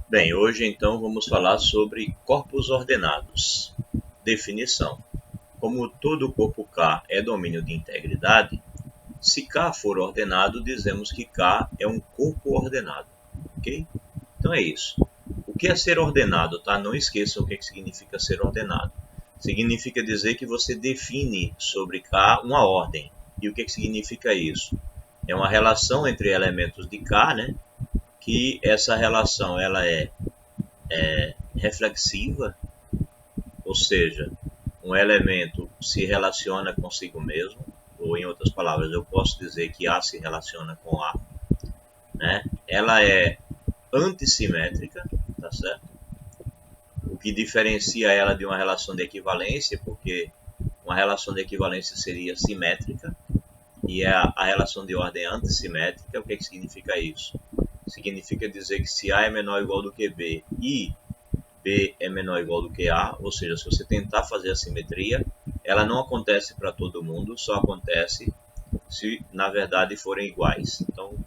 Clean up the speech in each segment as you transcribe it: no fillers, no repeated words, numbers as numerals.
Bem, hoje então vamos falar sobre corpos ordenados. Definição. Como todo corpo K é domínio de integridade, se K for ordenado, dizemos que K é um corpo ordenado, ok? Então é isso. O que é ser ordenado, tá? Não esqueçam o que significa ser ordenado. Significa dizer que você define sobre K uma ordem. E o que significa isso? É uma relação entre elementos de K, né? Que essa relação ela é reflexiva, ou seja, um elemento se relaciona consigo mesmo, ou em outras palavras, eu posso dizer que A se relaciona com A, né? Ela é antissimétrica, tá certo? O que diferencia ela de uma relação de equivalência, porque uma relação de equivalência seria simétrica, e a relação de ordem antissimétrica. O que significa isso? Significa dizer que se A é menor ou igual do que B e B é menor ou igual do que A, ou seja, se você tentar fazer a simetria, ela não acontece para todo mundo, só acontece se na verdade forem iguais. Então,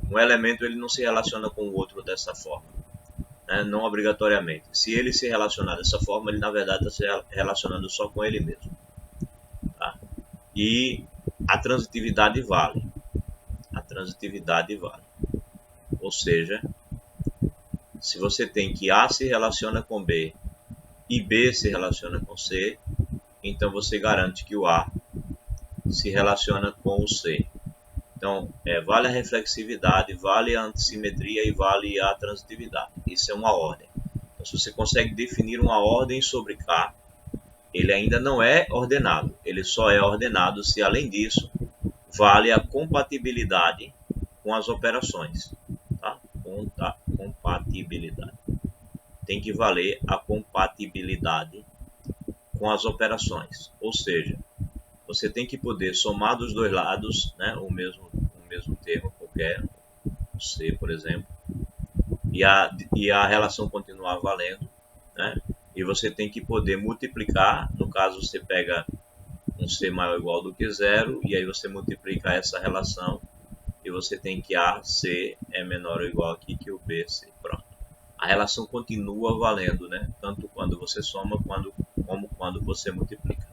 um elemento ele não se relaciona com o outro dessa forma, né? Não obrigatoriamente. Se ele se relacionar dessa forma, ele na verdade está se relacionando só com ele mesmo. Tá? E a transitividade vale. A transitividade vale. Ou seja, se você tem que A se relaciona com B e B se relaciona com C, então você garante que o A se relaciona com o C. Então, vale a reflexividade, vale a antissimetria e vale a transitividade. Isso é uma ordem. Então, se você consegue definir uma ordem sobre K, ele ainda não é ordenado. Ele só é ordenado se, além disso, vale a compatibilidade com as operações. Tá? Compatibilidade. Tem que valer a compatibilidade com as operações. Ou seja, você tem que poder somar dos dois lados, né, o mesmo termo qualquer, C, por exemplo, e a relação continuar valendo, né? E você tem que poder multiplicar. No caso, você pega um C maior ou igual do que zero, e aí você multiplica essa relação, e você tem que AC é menor ou igual aqui que o BC. Pronto. A relação continua valendo, né? Tanto quando você soma como quando você multiplica.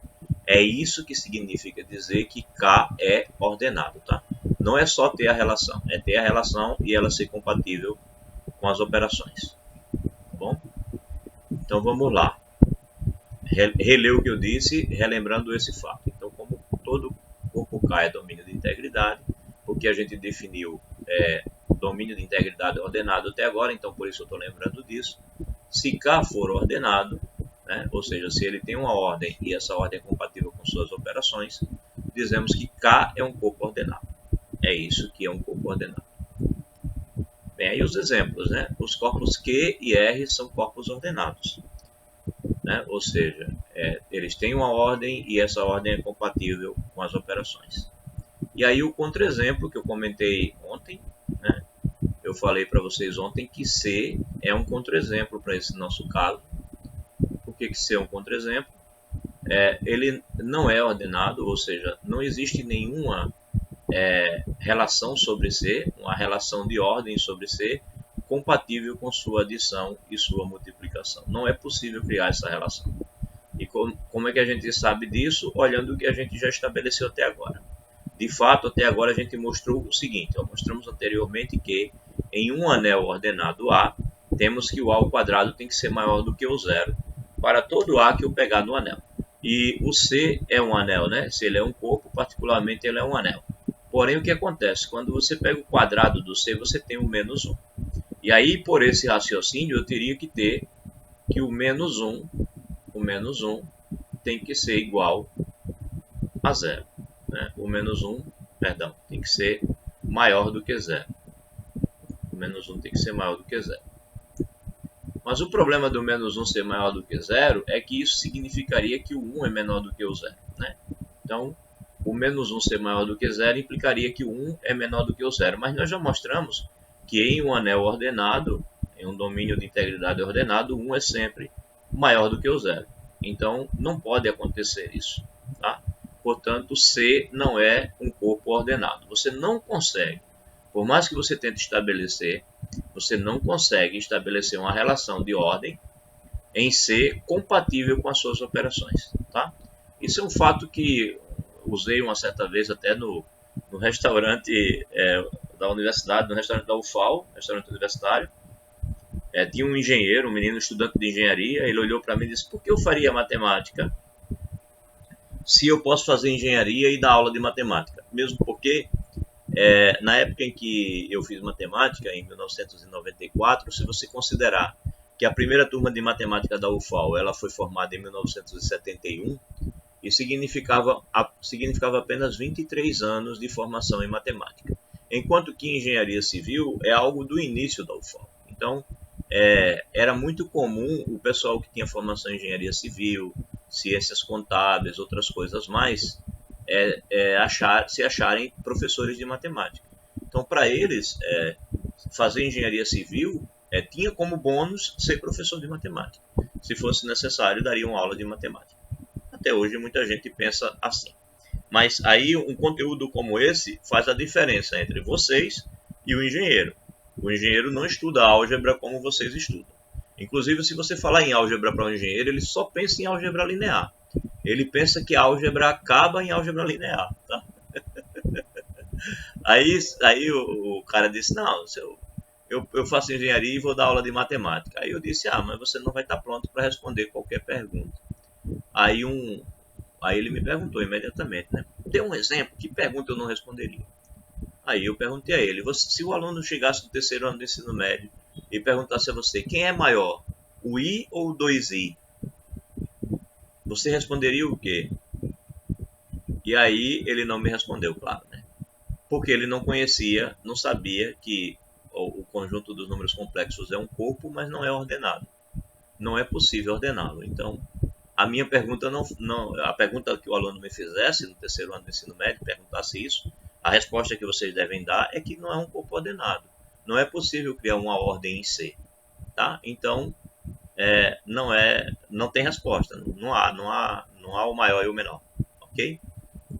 É isso que significa dizer que K é ordenado, tá? Não é só ter a relação, é ter a relação e ela ser compatível com as operações. Tá bom? Então vamos lá. Reler o que eu disse, relembrando esse fato. Então, como todo corpo K é domínio de integridade, porque a gente definiu domínio de integridade ordenado até agora, então por isso eu estou lembrando disso. Se K for ordenado, né, ou seja, se ele tem uma ordem e essa ordem é compatível com suas operações, dizemos que K é um corpo ordenado. É isso que é um corpo ordenado. Bem, aí os exemplos, né? Os corpos Q e R são corpos ordenados, né? Ou seja, eles têm uma ordem e essa ordem é compatível com as operações. E aí o contra-exemplo que eu comentei ontem, né? Eu falei para vocês ontem que C é um contra-exemplo para esse nosso caso. Por que C é um contra-exemplo? Ele não é ordenado, ou seja, não existe nenhuma relação sobre C, uma relação de ordem sobre C, compatível com sua adição e sua multiplicação. Não é possível criar essa relação. E como é que a gente sabe disso? Olhando o que a gente já estabeleceu até agora. De fato, até agora a gente mostrou o seguinte, mostramos anteriormente que em um anel ordenado A, temos que o A ao quadrado tem que ser maior do que o zero para todo A que eu pegar no anel. E o C é um anel, né? Se ele é um corpo, particularmente ele é um anel. Porém, o que acontece? Quando você pega o quadrado do C, você tem o menos 1. E aí, por esse raciocínio, eu teria que ter que o menos 1 tem que ser igual a zero. Né? O menos 1, perdão, tem que ser maior do que zero. O menos 1 tem que ser maior do que zero. Mas o problema do menos 1 ser maior do que zero é que isso significaria que o 1 é menor do que o zero. Né? Então, o menos 1 ser maior do que zero implicaria que o 1 é menor do que o zero. Mas nós já mostramos que em um anel ordenado, em um domínio de integridade ordenado, 1 é sempre maior do que o zero. Então, não pode acontecer isso. Tá? Portanto, C não é um corpo ordenado. Você não consegue, por mais que você tente estabelecer, Você não consegue estabelecer uma relação de ordem em C compatível com as suas operações, tá? Isso é um fato que usei uma certa vez até no restaurante da universidade, no restaurante da UFAL, restaurante universitário. Tinha um engenheiro, um menino estudante de engenharia, ele olhou para mim e disse: por que eu faria matemática se eu posso fazer engenharia e dar aula de matemática? Mesmo porque na época em que eu fiz matemática, em 1994, se você considerar que a primeira turma de matemática da UFAL ela foi formada em 1971, e significava apenas 23 anos de formação em matemática, enquanto que engenharia civil é algo do início da UFAL. Então, era muito comum o pessoal que tinha formação em engenharia civil, ciências contábeis, outras coisas mais, se acharem professores de matemática. Então, para eles, fazer engenharia civil tinha como bônus ser professor de matemática. Se fosse necessário, daria uma aula de matemática. Até hoje, muita gente pensa assim. Mas aí, um conteúdo como esse faz a diferença entre vocês e o engenheiro. O engenheiro não estuda álgebra como vocês estudam. Inclusive, se você falar em álgebra para um engenheiro, ele só pensa em álgebra linear. Ele pensa que a álgebra acaba em álgebra linear. Tá? Aí o cara disse: não, eu faço engenharia e vou dar aula de matemática. Aí eu disse: mas você não vai estar pronto para responder qualquer pergunta. Aí ele me perguntou imediatamente, né? Dê um exemplo, que pergunta eu não responderia? Aí eu perguntei a ele: se o aluno chegasse no terceiro ano do ensino médio e perguntasse a você quem é maior, o I ou o 2I? Você responderia o quê? E aí ele não me respondeu, claro, né? Porque ele não conhecia, não sabia que o conjunto dos números complexos é um corpo, mas não é ordenado. Não é possível ordená-lo. Então, a minha pergunta a pergunta que o aluno me fizesse no terceiro ano do ensino médio, perguntasse isso, a resposta que vocês devem dar é que não é um corpo ordenado. Não é possível criar uma ordem em C, tá? Então, não tem resposta. Não há o maior e o menor, ok?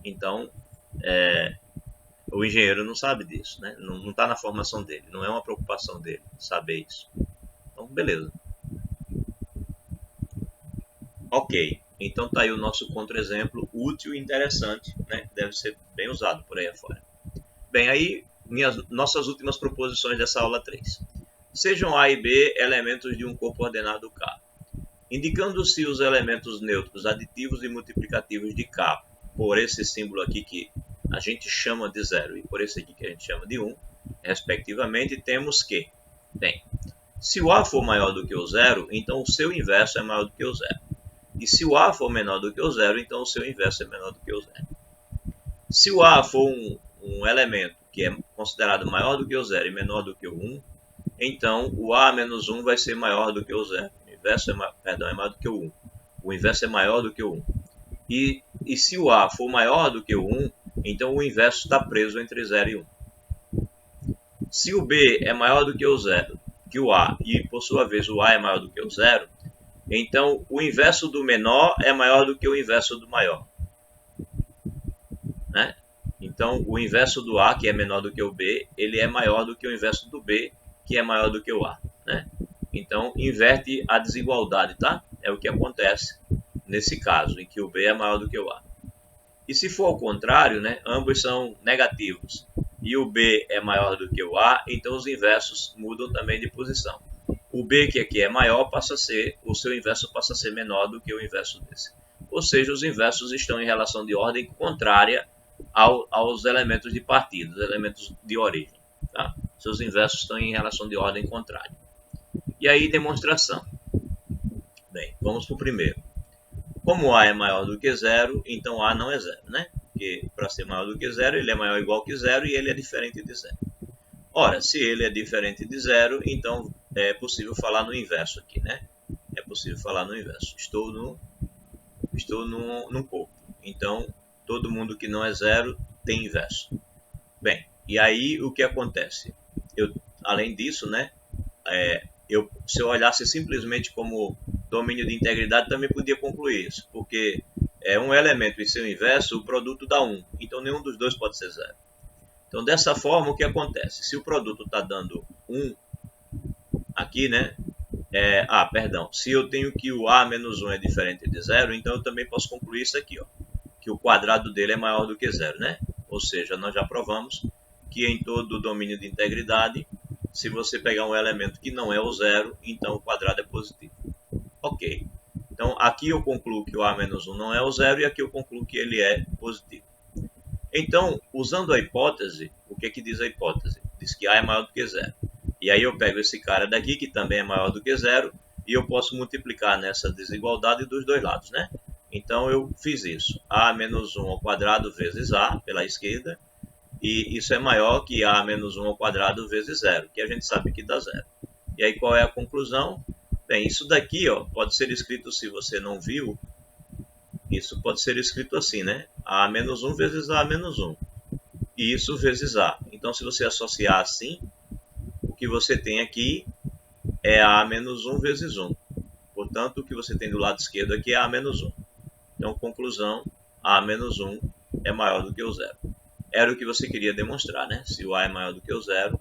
Então, o engenheiro não sabe disso, né? Não está na formação dele, não é uma preocupação dele saber isso. Então, beleza. Ok, então tá aí o nosso contra-exemplo útil e interessante, né? Deve ser bem usado por aí afora. Bem, aí nossas últimas proposições dessa aula 3. Sejam A e B elementos de um corpo ordenado K. Indicando-se os elementos neutros aditivos e multiplicativos de K por esse símbolo aqui que a gente chama de 0 e por esse aqui que a gente chama de 1, respectivamente, temos que, se o A for maior do que o 0, então o seu inverso é maior do que o 0. E se o A for menor do que o 0, então o seu inverso é menor do que o 0. Se o A for um elemento que é considerado maior do que o 0 e menor do que o 1, então o A menos 1 vai ser maior do que o 0. O inverso é maior do que o 1. O inverso é maior do que o 1. E se o A for maior do que o 1, então o inverso está preso entre 0 e 1. Se o B é maior do que o 0, que o A, e por sua vez o A é maior do que o 0, então o inverso do menor é maior do que o inverso do maior. Né? Então o inverso do A, que é menor do que o B, ele é maior do que o inverso do B, que é maior do que o A. Né? Então inverte a desigualdade, tá? É o que acontece nesse caso, em que o B é maior do que o A. E se for ao contrário, né, ambos são negativos, e o B é maior do que o A, então os inversos mudam também de posição. O B, que aqui é maior, o seu inverso passa a ser menor do que o inverso desse. Ou seja, os inversos estão em relação de ordem contrária aos elementos de partida, os elementos de origem. Tá? Seus inversos estão em relação de ordem contrária. E aí, demonstração. Bem, vamos para o primeiro. Como A é maior do que 0, então A não é 0, né? Porque para ser maior do que 0, ele é maior ou igual que 0 e ele é diferente de 0. Ora, se ele é diferente de 0, então é possível falar no inverso aqui, né? É possível falar no inverso. Estou num corpo. Então, todo mundo que não é 0 tem inverso. Bem, e aí o que acontece? Além disso, né? Se eu olhasse simplesmente como domínio de integridade, também podia concluir isso, porque um elemento e seu inverso, o produto dá 1, então nenhum dos dois pode ser 0. Então, dessa forma, o que acontece? Se o produto está dando 1, aqui, né? Perdão. Se eu tenho que o A menos 1 é diferente de zero, então eu também posso concluir isso aqui, ó, que o quadrado dele é maior do que zero, né? Ou seja, nós já provamos que em todo o domínio de integridade, se você pegar um elemento que não é o zero, então o quadrado é positivo. Ok. Então, aqui eu concluo que o A menos 1 não é o zero e aqui eu concluo que ele é positivo. Então, usando a hipótese, o que que diz a hipótese? Diz que A é maior do que zero. E aí eu pego esse cara daqui, que também é maior do que zero, e eu posso multiplicar nessa desigualdade dos dois lados, né? Então eu fiz isso. A menos 1 ao quadrado vezes A, pela esquerda, e isso é maior que A menos 1 ao quadrado vezes zero, que a gente sabe que dá zero. E aí qual é a conclusão? Bem, isso daqui, ó, pode ser escrito, se você não viu, isso pode ser escrito assim, né? A menos 1 vezes A menos 1. E isso vezes A. Então, se você associar assim, o que você tem aqui é A menos 1 vezes 1. Portanto, o que você tem do lado esquerdo aqui é A menos 1. Então, conclusão, A menos 1 é maior do que o zero. Era o que você queria demonstrar, né? Se o A é maior do que o zero,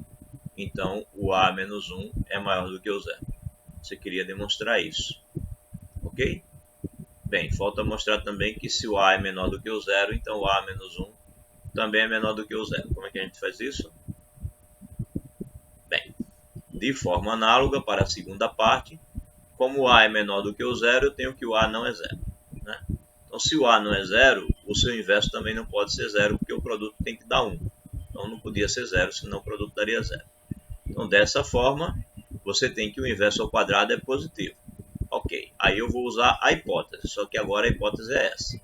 então o A menos 1 é maior do que o zero. Você queria demonstrar isso. Ok? Bem, falta mostrar também que se o A é menor do que o zero, então o A menos 1 também é menor do que o zero. Como é que a gente faz isso? Bem, de forma análoga para a segunda parte, como o A é menor do que o zero, eu tenho que o A não é zero, né? Então, se o A não é zero, o seu inverso também não pode ser zero, porque o produto tem que dar 1. Então, não podia ser zero, senão o produto daria zero. Então, dessa forma, você tem que o inverso ao quadrado é positivo. Ok, aí eu vou usar a hipótese, só que agora a hipótese é essa.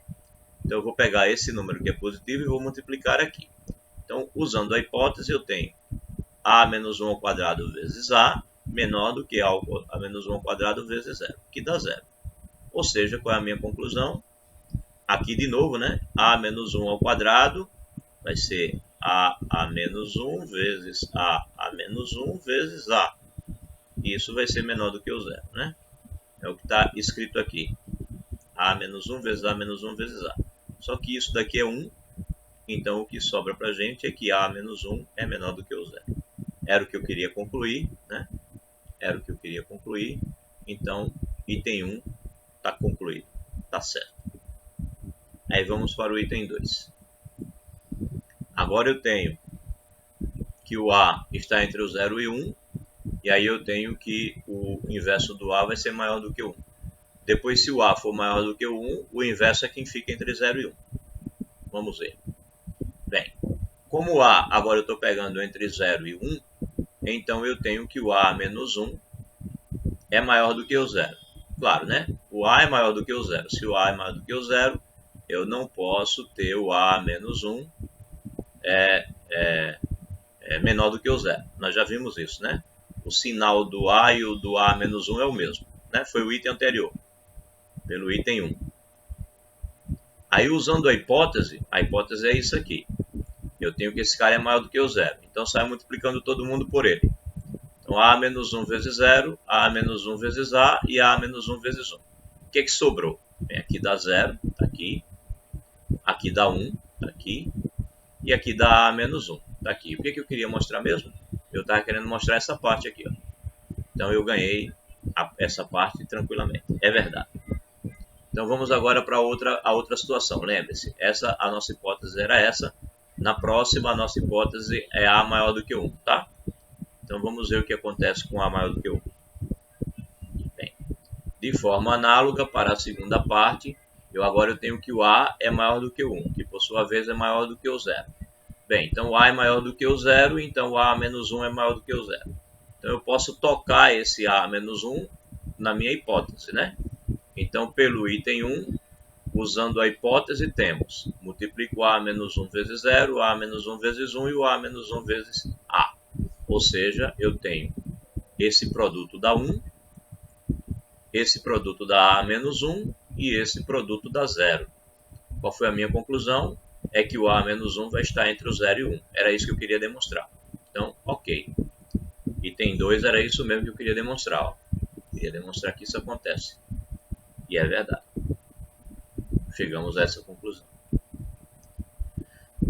Então, eu vou pegar esse número que é positivo e vou multiplicar aqui. Então, usando a hipótese, eu tenho A menos 1 ao quadrado vezes A menor do que A menos 1 ao quadrado vezes zero, que dá zero. Ou seja, qual é a minha conclusão? Aqui de novo, né? A menos 1 ao quadrado vai ser A menos 1 vezes A menos 1 vezes A. E isso vai ser menor do que o zero, né? É o que está escrito aqui. A menos 1 vezes A menos 1 vezes A. Só que isso daqui é 1. Então, o que sobra para a gente é que A menos 1 é menor do que o zero. Era o que eu queria concluir, né? Era o que eu queria concluir. Então, item 1 está concluído. Está certo. Aí vamos para o item 2. Agora eu tenho que o A está entre o 0 e 1. E aí eu tenho que o inverso do A vai ser maior do que 1. Depois, se o A for maior do que o 1, o inverso é quem fica entre 0 e 1. Vamos ver. Bem, como o A agora eu estou pegando entre 0 e 1, então eu tenho que o A menos 1 é maior do que o 0. Claro, né? O A é maior do que o 0. Se o A é maior do que o 0, eu não posso ter o A menos 1 menor do que o 0. Nós já vimos isso, né? O sinal do A e o do A menos 1 é o mesmo, né? Foi o item anterior, pelo item 1. Aí, usando a hipótese é isso aqui. Eu tenho que esse cara é maior do que o 0. Então, sai multiplicando todo mundo por ele. Então, A menos 1 vezes 0, A menos 1 vezes A e A menos 1 vezes 1. O que sobrou? Bem, aqui dá 0, está aqui. Aqui dá 1, está aqui. E aqui dá A menos 1, está aqui. O que eu queria mostrar mesmo? Eu estava querendo mostrar essa parte aqui, ó. Então, eu ganhei essa parte tranquilamente. É verdade. Então, vamos agora para a outra situação. Lembre-se, a nossa hipótese era essa. Na próxima, a nossa hipótese é A maior do que 1, tá? Então, vamos ver o que acontece com A maior do que 1. Bem, de forma análoga, para a segunda parte, agora eu tenho que o A é maior do que 1, que por sua vez é maior do que o 0. Bem, então o A é maior do que o 0, então o A menos 1 é maior do que o 0. Então, eu posso tocar esse A menos 1 na minha hipótese, né? Então, pelo item 1, usando a hipótese, temos multiplico A menos 1 vezes 0, A menos 1 vezes 1 e o A menos 1 vezes A. Ou seja, eu tenho esse produto dá 1, esse produto dá A menos 1 e esse produto dá 0. Qual foi a minha conclusão? É que o A menos 1 vai estar entre o 0 e 1. Era isso que eu queria demonstrar. Então, ok. Item 2 era isso mesmo que eu queria demonstrar. Ó. Queria demonstrar que isso acontece. E é verdade. Chegamos a essa conclusão.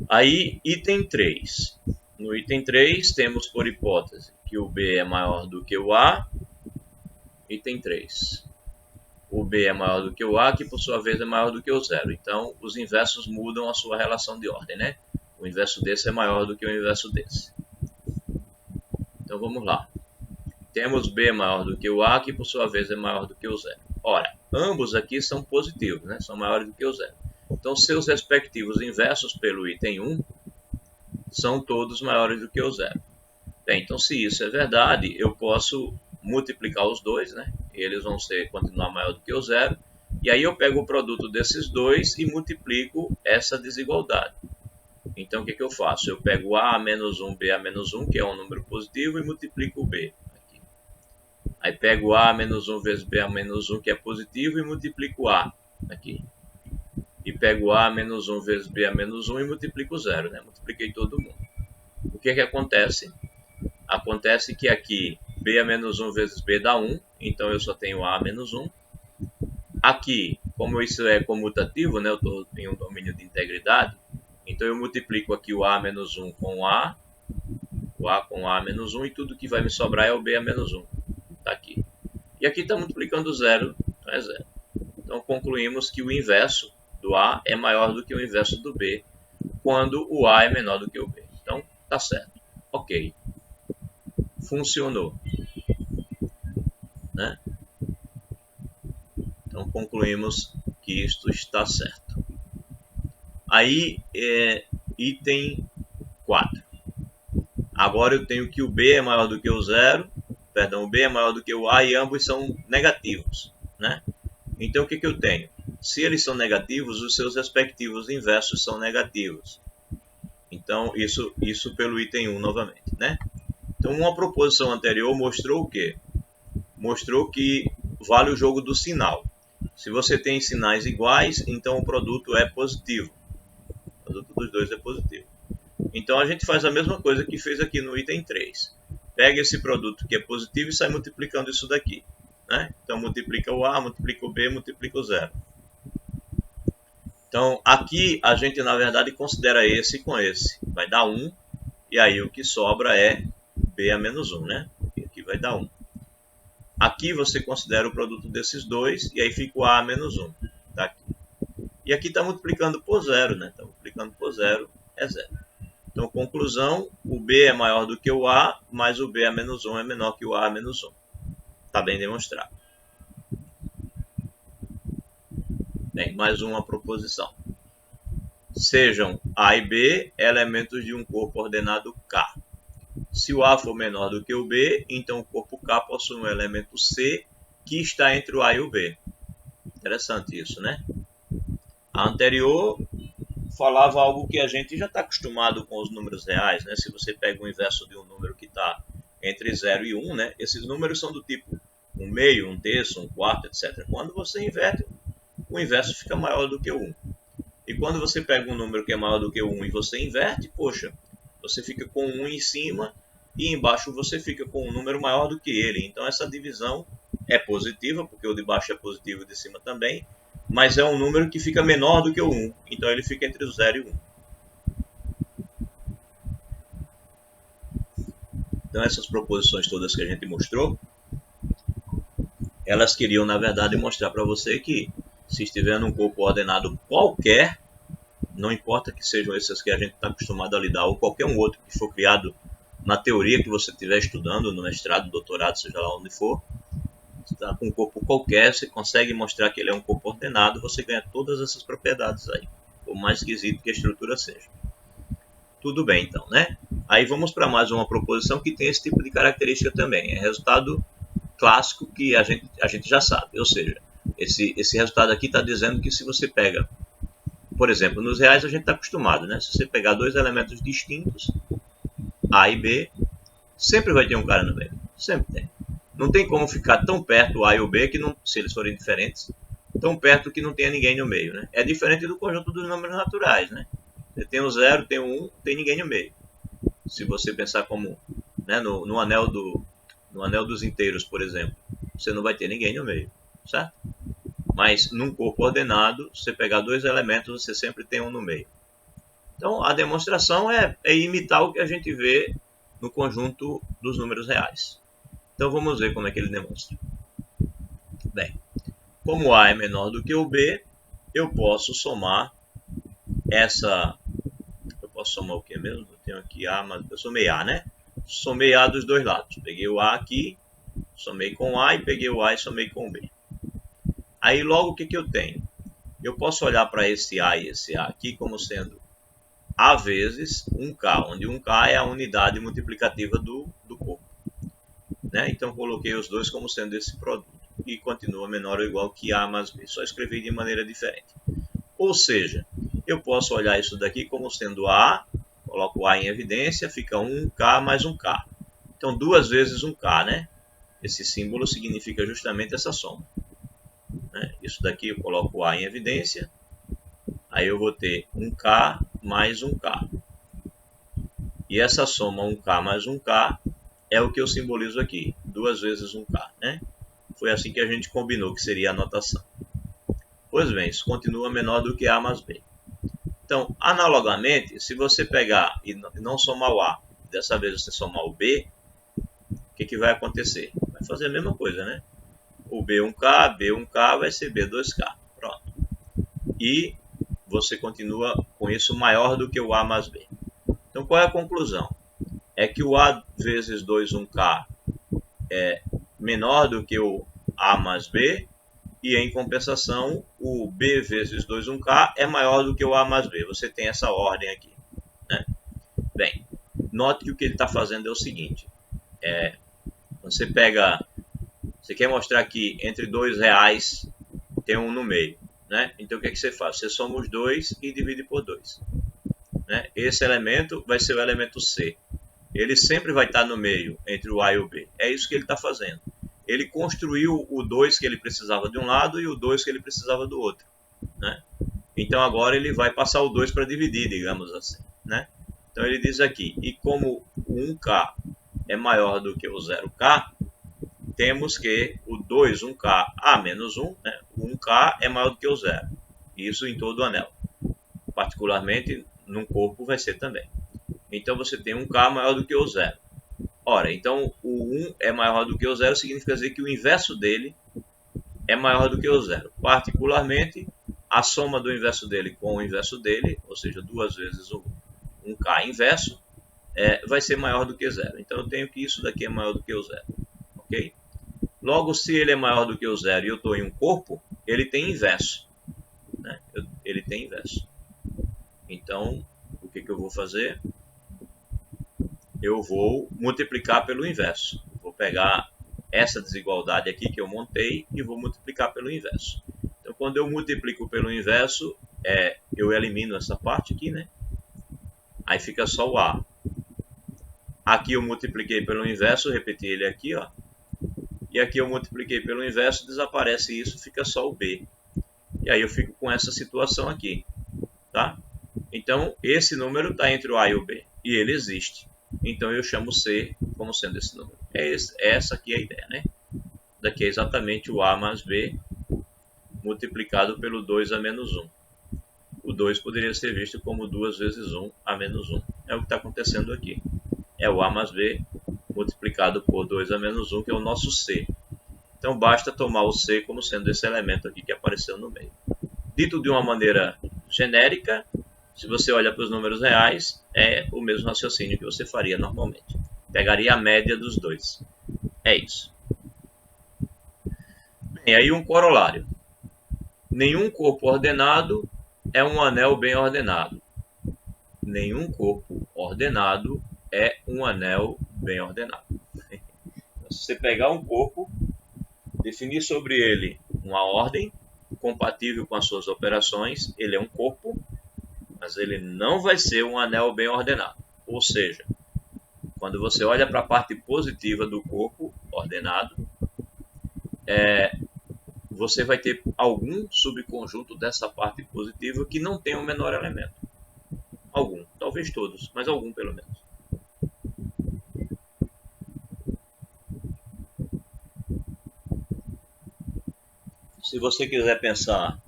Aí, item 3. No item 3, temos por hipótese que o B é maior do que o A. Item 3. O B é maior do que o A, que por sua vez é maior do que o zero. Então, os inversos mudam a sua relação de ordem, né? O inverso desse é maior do que o inverso desse. Então, vamos lá. Temos B maior do que o A, que por sua vez é maior do que o zero. Ora, ambos aqui são positivos, né? São maiores do que o zero. Então, seus respectivos inversos pelo item 1 são todos maiores do que o zero. Bem, então, se isso é verdade, eu posso multiplicar os dois, né? Eles vão continuar maior do que o zero. E aí eu pego o produto desses dois e multiplico essa desigualdade. Então, o que eu faço? Eu pego A menos 1, B a menos 1, que é um número positivo, e multiplico o B. Aqui. Aí pego A menos 1 vezes B a menos 1, que é positivo, e multiplico A. Aqui. E pego A menos 1 vezes B a menos 1 e multiplico 0. Né? Multipliquei todo mundo. O que acontece? Acontece que aqui B a menos 1 vezes B dá 1, então eu só tenho A menos 1. Aqui, como isso é comutativo, né, eu estou em um domínio de integridade, então eu multiplico aqui o A menos 1 com o A com A menos 1, e tudo que vai me sobrar é o B a menos 1. Está aqui. E aqui está multiplicando 0, então é 0. Então concluímos que o inverso do A é maior do que o inverso do B, quando o A é menor do que o B. Então, está certo. Ok. Funcionou. Né? Então concluímos que isto está certo. Aí, item 4. Agora eu tenho que o B é maior do que o zero, o B é maior do que o A, e ambos são negativos. Né? Então o que eu tenho? Se eles são negativos, os seus respectivos inversos são negativos. Então isso pelo item 1 novamente. Né? Então uma proposição anterior mostrou o quê? Mostrou que vale o jogo do sinal. Se você tem sinais iguais, então o produto é positivo. O produto dos dois é positivo. Então a gente faz a mesma coisa que fez aqui no item 3. Pega esse produto que é positivo e sai multiplicando isso daqui. Né? Então multiplica o A, multiplica o B, multiplica o zero. Então aqui a gente na verdade considera esse com esse. Vai dar 1, e aí o que sobra é B a menos 1. Né? E aqui vai dar 1. Aqui você considera o produto desses dois, e aí fica o A menos 1. Tá aqui. E aqui está multiplicando por 0, né? Está multiplicando por 0, é 0. Então, conclusão, o B é maior do que o A, mas o B a menos 1 é menor que o A menos 1. Está bem demonstrado. Bem, mais uma proposição. Sejam A e B elementos de um corpo ordenado K. Se o A for menor do que o B, então o corpo K possui um elemento C que está entre o A e o B. Interessante isso, né? A anterior falava algo que a gente já está acostumado com os números reais, né? Se você pega o inverso de um número que está entre 0 e 1, né? Esses números são do tipo 1/2, 1/3, 1/4, etc. Quando você inverte, o inverso fica maior do que o 1. E quando você pega um número que é maior do que o 1 e você inverte, poxa, você fica com 1 em cima e embaixo você fica com um número maior do que ele. Então essa divisão é positiva, porque o de baixo é positivo e o de cima também, mas é um número que fica menor do que o 1. Então ele fica entre o 0 e o 1. Então essas proposições todas que a gente mostrou, elas queriam na verdade mostrar para você que se estiver num corpo ordenado qualquer, não importa que sejam esses que a gente está acostumado a lidar, ou qualquer um outro que for criado na teoria que você estiver estudando, no mestrado, doutorado, seja lá onde for, você está com um corpo qualquer, você consegue mostrar que ele é um corpo ordenado, você ganha todas essas propriedades aí, por mais esquisito que a estrutura seja. Tudo bem então, né? Aí vamos para mais uma proposição que tem esse tipo de característica também. É resultado clássico que a gente já sabe, ou seja, esse resultado aqui está dizendo que se você pega, por exemplo, nos reais a gente está acostumado, né? Se você pegar dois elementos distintos, A e B, sempre vai ter um cara no meio. Sempre tem. Não tem como ficar tão perto o A e o B, que não, se eles forem diferentes, tão perto que não tenha ninguém no meio. Né? É diferente do conjunto dos números naturais. Né? Você tem o 0, tem o 1, tem ninguém no meio. Se você pensar como, né, no anel dos inteiros, por exemplo, você não vai ter ninguém no meio. Certo? Mas num corpo ordenado, se você pegar dois elementos, você sempre tem um no meio. Então, a demonstração é imitar o que a gente vê no conjunto dos números reais. Então vamos ver como é que ele demonstra. Bem, como A é menor do que o B, eu posso somar essa... Eu posso somar o que mesmo? Eu tenho aqui A, mas eu somei A, né? Somei A dos dois lados. Peguei o A aqui, somei com A, e peguei o A e somei com o B. Aí logo o que eu tenho? Eu posso olhar para esse A e esse A aqui como sendo A vezes 1K, onde 1K é a unidade multiplicativa do corpo. Né? Então coloquei os dois como sendo esse produto. E continua menor ou igual que A mais B. Só escrevi de maneira diferente. Ou seja, eu posso olhar isso daqui como sendo A, coloco o A em evidência, fica 1K mais 1K. Então 2 vezes 1K, né? Esse símbolo significa justamente essa soma. Né? Isso daqui eu coloco o A em evidência, aí eu vou ter 1K mais 1K. E essa soma 1K mais 1K é o que eu simbolizo aqui, 2 vezes 1K. Né? Foi assim que a gente combinou que seria a notação. Pois bem, isso continua menor do que A mais B. Então, analogamente, se você pegar e não somar o A, dessa vez você somar o B, o que vai acontecer? Vai fazer a mesma coisa, né? O B1K, B1K vai ser B2K. Pronto. E você continua com isso maior do que o A mais B. Então, qual é a conclusão? É que o A vezes 2,1K é menor do que o A mais B, e em compensação, o B vezes 2,1K é maior do que o A mais B. Você tem essa ordem aqui. Né? Bem, note que o que ele está fazendo é o seguinte. Você quer mostrar que entre R$2 tem um no meio. Né? Então, o que você faz? Você soma os dois e divide por 2. Né? Esse elemento vai ser o elemento C. Ele sempre vai estar no meio, entre o A e o B. É isso que ele está fazendo. Ele construiu o 2 que ele precisava de um lado e o 2 que ele precisava do outro. Né? Então, agora ele vai passar o 2 para dividir, digamos assim. Né? Então, ele diz aqui, e como o 1K é maior do que o 0K, temos que o 2,1K A menos 1, né? O 1K é maior do que o 0. Isso em todo o anel. Particularmente, num corpo vai ser também. Então, você tem 1K maior do que o 0. Ora, então o 1 é maior do que o 0 significa dizer que o inverso dele é maior do que o 0. Particularmente, a soma do inverso dele com o inverso dele, ou seja, 2 vezes o 1K inverso, vai ser maior do que 0. Então eu tenho que isso daqui é maior do que o 0. Ok? Logo, se ele é maior do que o 0 e eu estou em um corpo, ele tem inverso. Né? Ele tem inverso. Então, o que eu vou fazer? Eu vou multiplicar pelo inverso. Vou pegar essa desigualdade aqui que eu montei e vou multiplicar pelo inverso. Então, quando eu multiplico pelo inverso, eu elimino essa parte aqui, né? Aí fica só o A. Aqui eu multipliquei pelo inverso, repeti ele aqui, ó. E aqui eu multipliquei pelo inverso, desaparece isso, fica só o B. E aí eu fico com essa situação aqui, tá? Então, esse número está entre o A e o B, e ele existe. Então, eu chamo C como sendo esse número. Essa aqui é a ideia, né? Daqui é exatamente o A mais B multiplicado pelo 2 a menos 1. O 2 poderia ser visto como 2 vezes 1 a menos 1. É o que está acontecendo aqui. É o A mais B multiplicado por 2 a menos 1, que é o nosso C. Então, basta tomar o C como sendo esse elemento aqui que apareceu no meio. Dito de uma maneira genérica, se você olha para os números reais, é o mesmo raciocínio que você faria normalmente. Pegaria a média dos dois. É isso. Bem, aí um corolário. Nenhum corpo ordenado é um anel bem ordenado. Nenhum corpo ordenado é um anel bem ordenado. Se você pegar um corpo, definir sobre ele uma ordem compatível com as suas operações, ele é um corpo, mas ele não vai ser um anel bem ordenado. Ou seja, quando você olha para a parte positiva do corpo ordenado, você vai ter algum subconjunto dessa parte positiva que não tem o menor elemento. Algum, talvez todos, mas algum pelo menos. Se você quiser pensar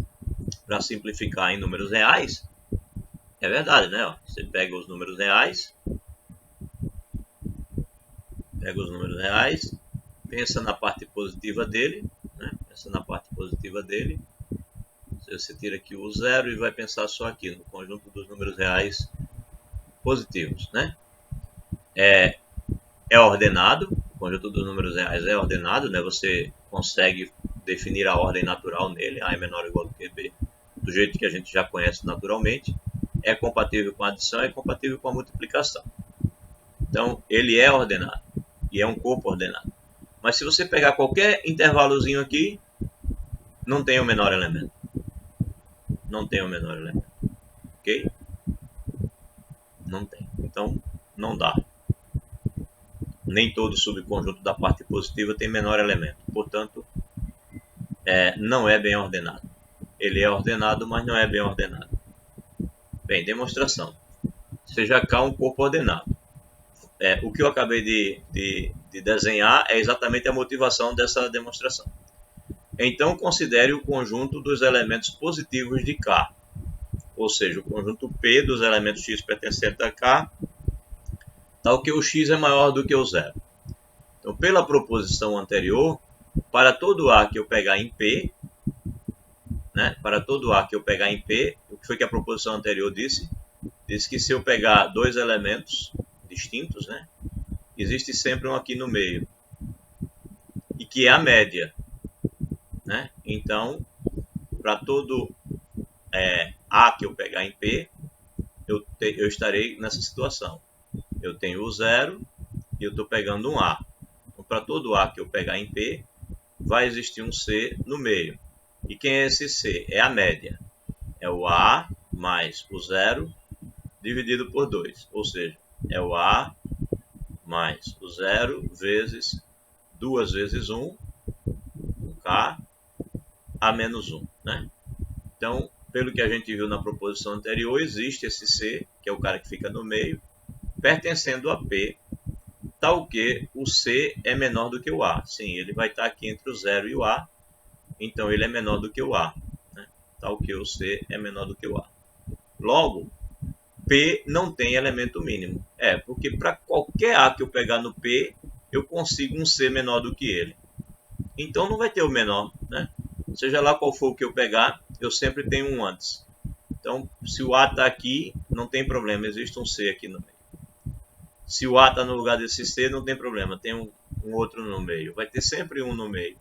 para simplificar em números reais, é verdade, né? Você pega os números reais Pega os números reais, pensa na parte positiva dele, né? Pensa na parte positiva dele. Você tira aqui o zero e vai pensar só aqui no conjunto dos números reais positivos, né? É ordenado, o conjunto dos números reais é ordenado, né? Você consegue definir a ordem natural nele, A é menor ou igual do que B, do jeito que a gente já conhece naturalmente. É compatível com a adição, é compatível com a multiplicação. Então, ele é ordenado, e é um corpo ordenado. Mas se você pegar qualquer intervalozinho aqui, não tem o menor elemento. Não tem o menor elemento. Ok? Não tem. Então, não dá. Nem todo subconjunto da parte positiva tem menor elemento. Portanto, não é bem ordenado. Ele é ordenado, mas não é bem ordenado. Bem, demonstração. Seja K um corpo ordenado. O que eu acabei de desenhar é exatamente a motivação dessa demonstração. Então, considere o conjunto dos elementos positivos de K, ou seja, o conjunto P dos elementos x pertencentes a K, tal que o x é maior do que o zero. Então, pela proposição anterior, para todo A que eu pegar em P, né, para todo A que eu pegar em P, o que foi que a proposição anterior disse? Disse que se eu pegar dois elementos distintos, né, existe sempre um aqui no meio, e que é a média. Né? Então, para todo A que eu pegar em P, eu estarei nessa situação. Eu tenho o zero e eu estou pegando um A. Então, para todo A que eu pegar em P, vai existir um C no meio. E quem é esse C? É a média. É o A mais o zero dividido por 2. Ou seja, é o A mais o zero vezes 2 vezes 1, K, A menos 1. Né? Então, pelo que a gente viu na proposição anterior, existe esse C, que é o cara que fica no meio, pertencendo a P, tal que o C é menor do que o A. Sim, ele vai estar aqui entre o 0 e o A, então ele é menor do que o A. Né? Tal que o C é menor do que o A. Logo, P não tem elemento mínimo. Porque para qualquer A que eu pegar no P, eu consigo um C menor do que ele. Então não vai ter o menor, né? Seja lá qual for o que eu pegar, eu sempre tenho um antes. Então, se o A está aqui, não tem problema, existe um C aqui no meio. Se o A está no lugar desse C, não tem problema, tem um outro no meio. Vai ter sempre um no meio.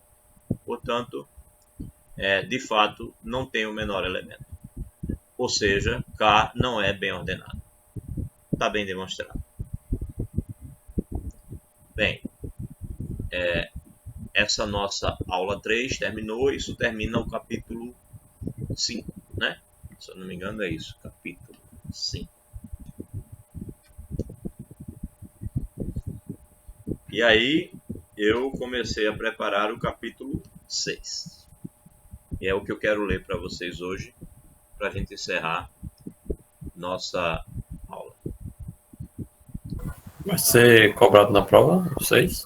Portanto, de fato, não tem o menor elemento. Ou seja, K não é bem ordenado. Está bem demonstrado. Bem, essa nossa aula 3 terminou. Isso termina o capítulo 5, né? Se eu não me engano é isso, capítulo 5. E aí eu comecei a preparar o capítulo 6. E é o que eu quero ler para vocês hoje, para a gente encerrar nossa aula. Vai ser cobrado na prova, 6?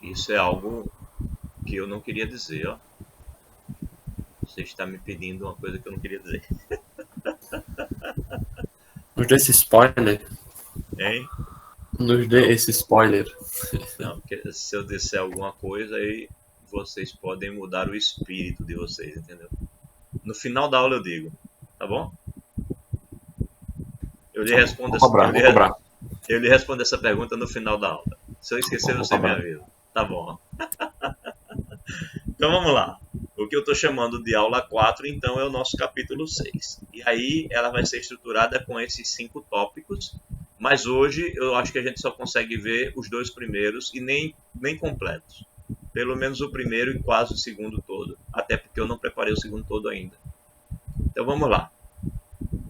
Isso é algo que eu não queria dizer, ó. Você está me pedindo uma coisa que eu não queria dizer. Nos dê esse spoiler. Hein? Nos dê esse spoiler. Não, porque se eu disser alguma coisa, aí vocês podem mudar o espírito de vocês, entendeu? No final da aula eu digo, tá bom? Eu lhe respondo essa pergunta no final da aula. Se eu esquecer, você me avisa. Tá bom. Então vamos lá. O que eu estou chamando de aula 4, então, é o nosso capítulo 6. E aí ela vai ser estruturada com esses 5 tópicos, mas hoje eu acho que a gente só consegue ver os 2 primeiros e nem completos. Pelo menos o primeiro e quase o segundo todo. Até porque eu não preparei o segundo todo ainda. Então vamos lá.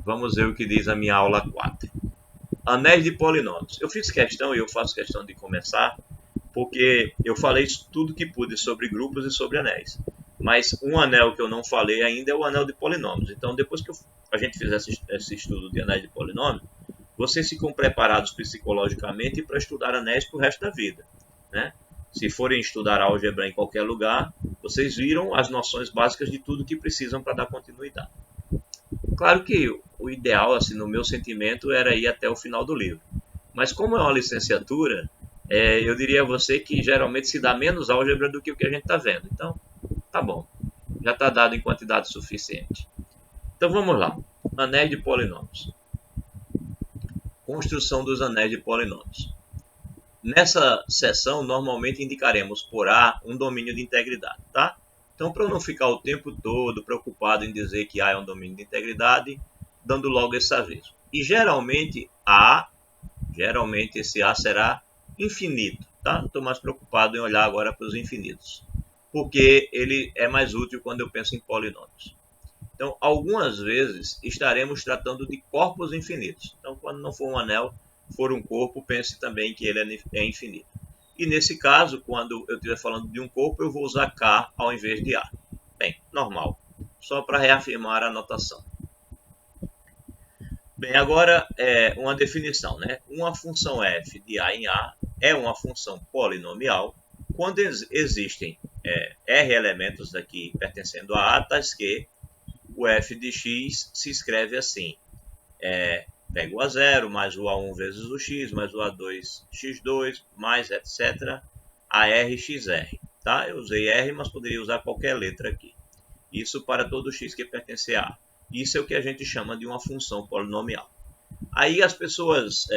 Vamos ver o que diz a minha aula 4. Anéis de polinômios. Eu fiz questão e eu faço questão de começar porque eu falei tudo que pude sobre grupos e sobre anéis. Mas um anel que eu não falei ainda é o anel de polinômios. Então, depois que a gente fizer esse estudo de anéis de polinômios, vocês ficam preparados psicologicamente para estudar anéis para o resto da vida. Né? Se forem estudar álgebra em qualquer lugar, vocês viram as noções básicas de tudo que precisam para dar continuidade. Claro que o ideal, assim, no meu sentimento, era ir até o final do livro. Mas como é uma licenciatura, eu diria a você que geralmente se dá menos álgebra do que o que a gente está vendo. Então, tá bom. Já está dado em quantidade suficiente. Então, vamos lá. Anéis de polinômios. Construção dos anéis de polinômios. Nessa seção, normalmente indicaremos por A um domínio de integridade, tá? Então, para eu não ficar o tempo todo preocupado em dizer que A é um domínio de integridade, dando logo esse aviso. E geralmente esse A será infinito, tá? Estou mais preocupado em olhar agora para os infinitos, porque ele é mais útil quando eu penso em polinômios. Então, algumas vezes estaremos tratando de corpos infinitos. Então, quando não for um anel, for um corpo, pense também que ele é infinito. E nesse caso, quando eu estiver falando de um corpo, eu vou usar K ao invés de A. Bem, normal. Só para reafirmar a notação. Bem, agora uma definição, né? Uma função f de A em A é uma função polinomial quando existem R elementos aqui pertencendo a A, tais que o f de x se escreve assim. Pego o A0 mais o A1 vezes o x, mais o A2 x2, mais etc. ARXR. Tá? Eu usei R, mas poderia usar qualquer letra aqui. Isso para todo x que pertence a A. Isso é o que a gente chama de uma função polinomial. Aí as pessoas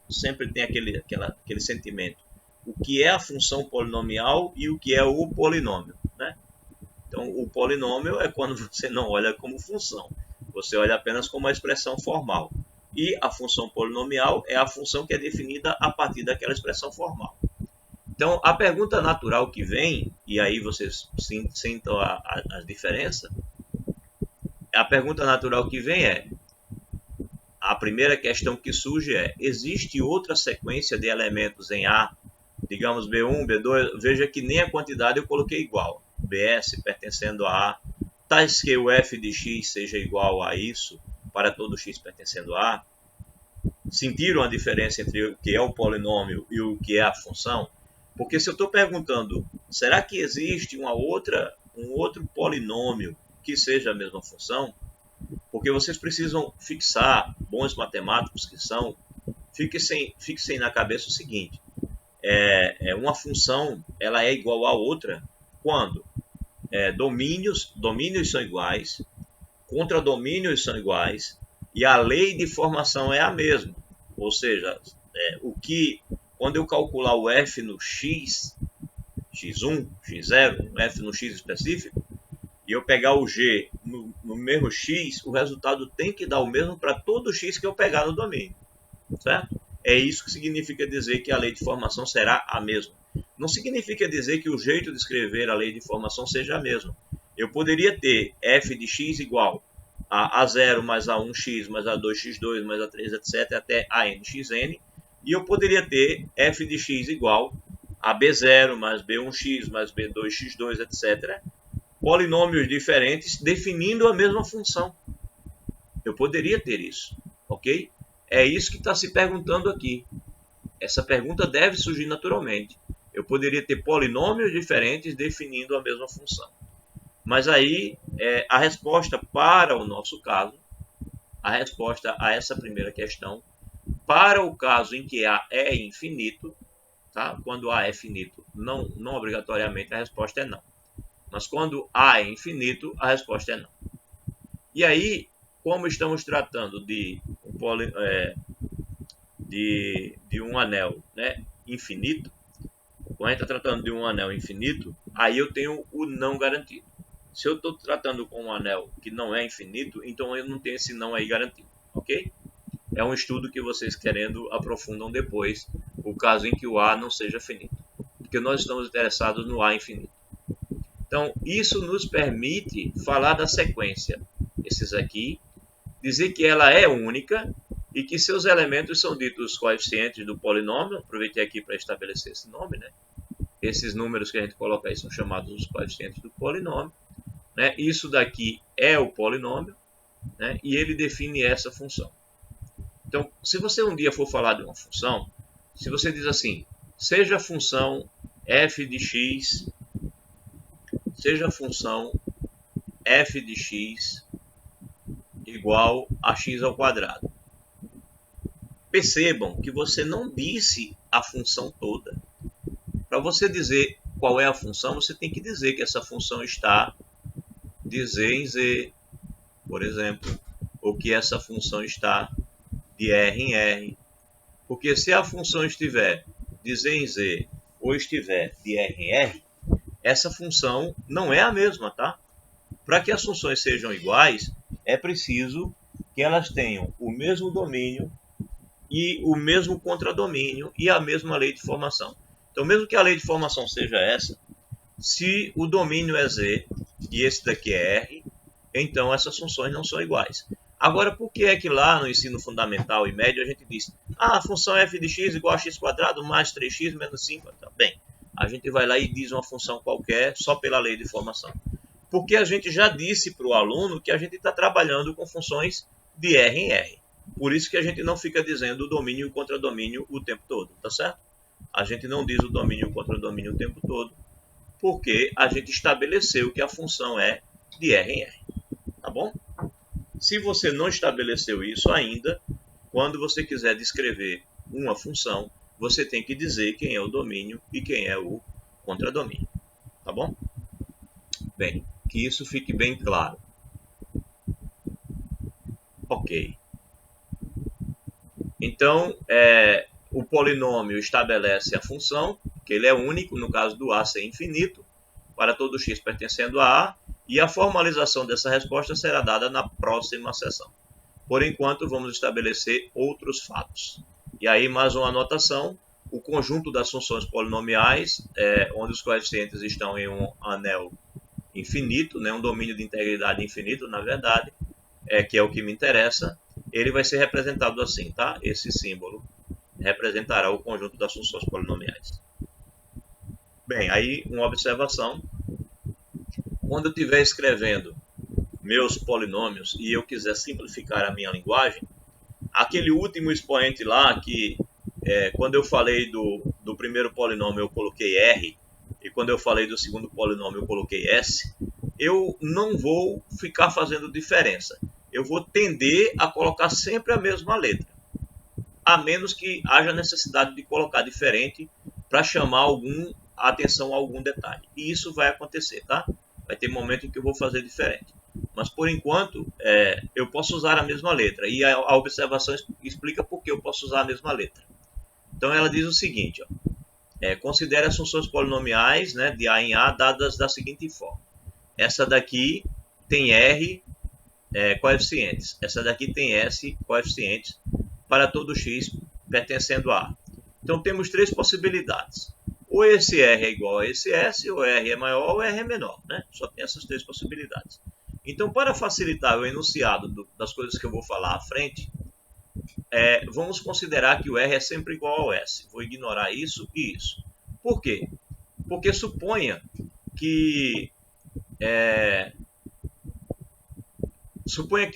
sempre têm aquele sentimento. O que é a função polinomial e o que é o polinômio, né? Então, o polinômio é quando você não olha como função. Você olha apenas como uma expressão formal. E a função polinomial é a função que é definida a partir daquela expressão formal. Então, a pergunta natural que vem, e aí vocês sintam a diferença, a pergunta natural que vem a primeira questão que surge existe outra sequência de elementos em A, digamos B1, B2, veja que nem a quantidade eu coloquei igual, BS pertencendo a A, tais que o f de x seja igual a isso, para todo x pertencendo a A. Sentiram a diferença entre o que é o polinômio e o que é a função? Porque se eu estou perguntando, será que existe um outro polinômio que seja a mesma função? Porque vocês precisam fixar, bons matemáticos que são, fixem na cabeça o seguinte, uma função ela é igual a outra quando domínios são iguais, contradomínios são iguais e a lei de formação é a mesma. Ou seja, quando eu calcular o f no x, x1, x0, um f no x específico, e eu pegar o g no mesmo x, o resultado tem que dar o mesmo para todo x que eu pegar no domínio, certo? É isso que significa dizer que a lei de formação será a mesma. Não significa dizer que o jeito de escrever a lei de formação seja a mesma. Eu poderia ter f de x igual a A0 mais A1x mais A2x2 mais A3, etc., até ANXN, e eu poderia ter f de x igual a B0 mais B1x mais B2x2, etc., polinômios diferentes definindo a mesma função. Eu poderia ter isso, ok? É isso que está se perguntando aqui. Essa pergunta deve surgir naturalmente. Eu poderia ter polinômios diferentes definindo a mesma função. Mas aí, a resposta para o nosso caso, a resposta a essa primeira questão, para o caso em que A é infinito, tá? Quando A é finito, não obrigatoriamente a resposta é não. Mas quando A é infinito, a resposta é não. E aí, como estamos tratando de um anel, né, infinito, quando a gente está tratando de um anel infinito, aí eu tenho o não garantido. Se eu estou tratando com um anel que não é infinito, então eu não tenho esse não aí garantido, ok? É um estudo que vocês querendo aprofundam depois, o caso em que o A não seja finito. Porque nós estamos interessados no A infinito. Então, isso nos permite falar da sequência. Esses aqui, dizer que ela é única e que seus elementos são ditos coeficientes do polinômio. Aproveitei aqui para estabelecer esse nome, né? Esses números que a gente coloca aí são chamados os coeficientes do polinômio, né? Isso daqui é o polinômio, né? E ele define essa função. Então, se você um dia for falar de uma função, se você diz assim, seja a função f de x, seja a função f de x igual a x ao quadrado. Percebam que você não disse a função toda. Para você dizer qual é a função, você tem que dizer que essa função está de Z em Z, por exemplo, ou que essa função está de R em R. Porque se a função estiver de Z em Z ou estiver de R em R, essa função não é a mesma, tá? Para que as funções sejam iguais, é preciso que elas tenham o mesmo domínio e o mesmo contradomínio e a mesma lei de formação. Então, mesmo que a lei de formação seja essa, se o domínio é Z e esse daqui é R, então essas funções não são iguais. Agora, por que é que lá no ensino fundamental e médio a gente diz a função f de x igual a x² mais 3x menos 5? Tá bem, a gente vai lá e diz uma função qualquer só pela lei de formação. Porque a gente já disse para o aluno que a gente está trabalhando com funções de R em R. Por isso que a gente não fica dizendo o domínio e o contradomínio o tempo todo, tá certo? A gente não diz o domínio e o contradomínio o tempo todo, porque a gente estabeleceu que a função é de R em R, tá bom? Se você não estabeleceu isso ainda, quando você quiser descrever uma função, você tem que dizer quem é o domínio e quem é o contradomínio, tá bom? Bem, que isso fique bem claro. Ok. Então, o polinômio estabelece a função, que ele é único, no caso do A ser infinito, para todo x pertencendo a A, e a formalização dessa resposta será dada na próxima sessão. Por enquanto, vamos estabelecer outros fatos. E aí, mais uma anotação, o conjunto das funções polinomiais, onde os coeficientes estão em um anel infinito, né, um domínio de integridade infinito, na verdade, que é o que me interessa, ele vai ser representado assim, tá? Esse símbolo representará o conjunto das funções polinomiais. Bem, aí uma observação. Quando eu estiver escrevendo meus polinômios e eu quiser simplificar a minha linguagem, aquele último expoente lá, que quando eu falei do primeiro polinômio eu coloquei R, e quando eu falei do segundo polinômio eu coloquei S, eu não vou ficar fazendo diferença. Eu vou tender a colocar sempre a mesma letra, a menos que haja necessidade de colocar diferente para chamar a atenção a algum detalhe. E isso vai acontecer, tá? Vai ter momento em que eu vou fazer diferente. Mas, por enquanto, eu posso usar a mesma letra. E a observação explica por que eu posso usar a mesma letra. Então, ela diz o seguinte, ó, considere as funções polinomiais, né, de A em A dadas da seguinte forma. Essa daqui tem R coeficientes. Essa daqui tem S coeficientes para todo x pertencendo a A. Então, temos três possibilidades. Ou esse R é igual a esse S, ou R é maior ou R é menor, né? Só tem essas três possibilidades. Então, para facilitar o enunciado das coisas que eu vou falar à frente, vamos considerar que o R é sempre igual ao S. Vou ignorar isso e isso. Por quê? Porque suponha que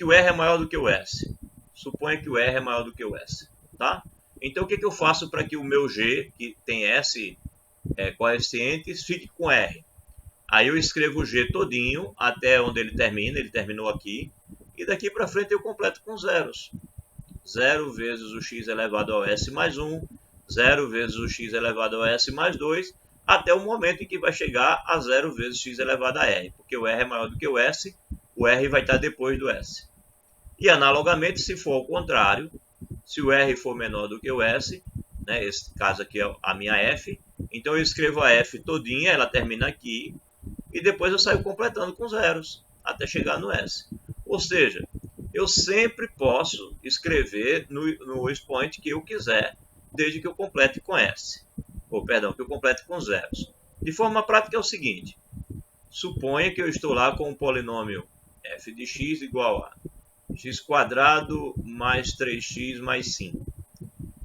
o R é maior do que o S. Suponha que o R é maior do que o S, tá? Então, o que eu faço para que o meu G, que tem S coeficientes, fique com R? Aí eu escrevo o G todinho até onde ele termina, ele terminou aqui, e daqui para frente eu completo com zeros. 0 vezes o x elevado ao S mais 1, 0 vezes o x elevado ao S mais 2, até o momento em que vai chegar a 0 vezes x elevado a R, porque o R é maior do que o S, o R vai estar depois do S. E analogamente, se for ao contrário, se o R for menor do que o S, né, esse caso aqui é a minha F, então eu escrevo a F todinha, ela termina aqui, e depois eu saio completando com zeros, até chegar no S. Ou seja, eu sempre posso escrever no expoente que eu quiser, desde que eu complete com S. Ou, perdão, que eu complete com zeros. De forma prática é o seguinte, suponha que eu estou lá com um polinômio f de x igual a x² mais 3x mais 5.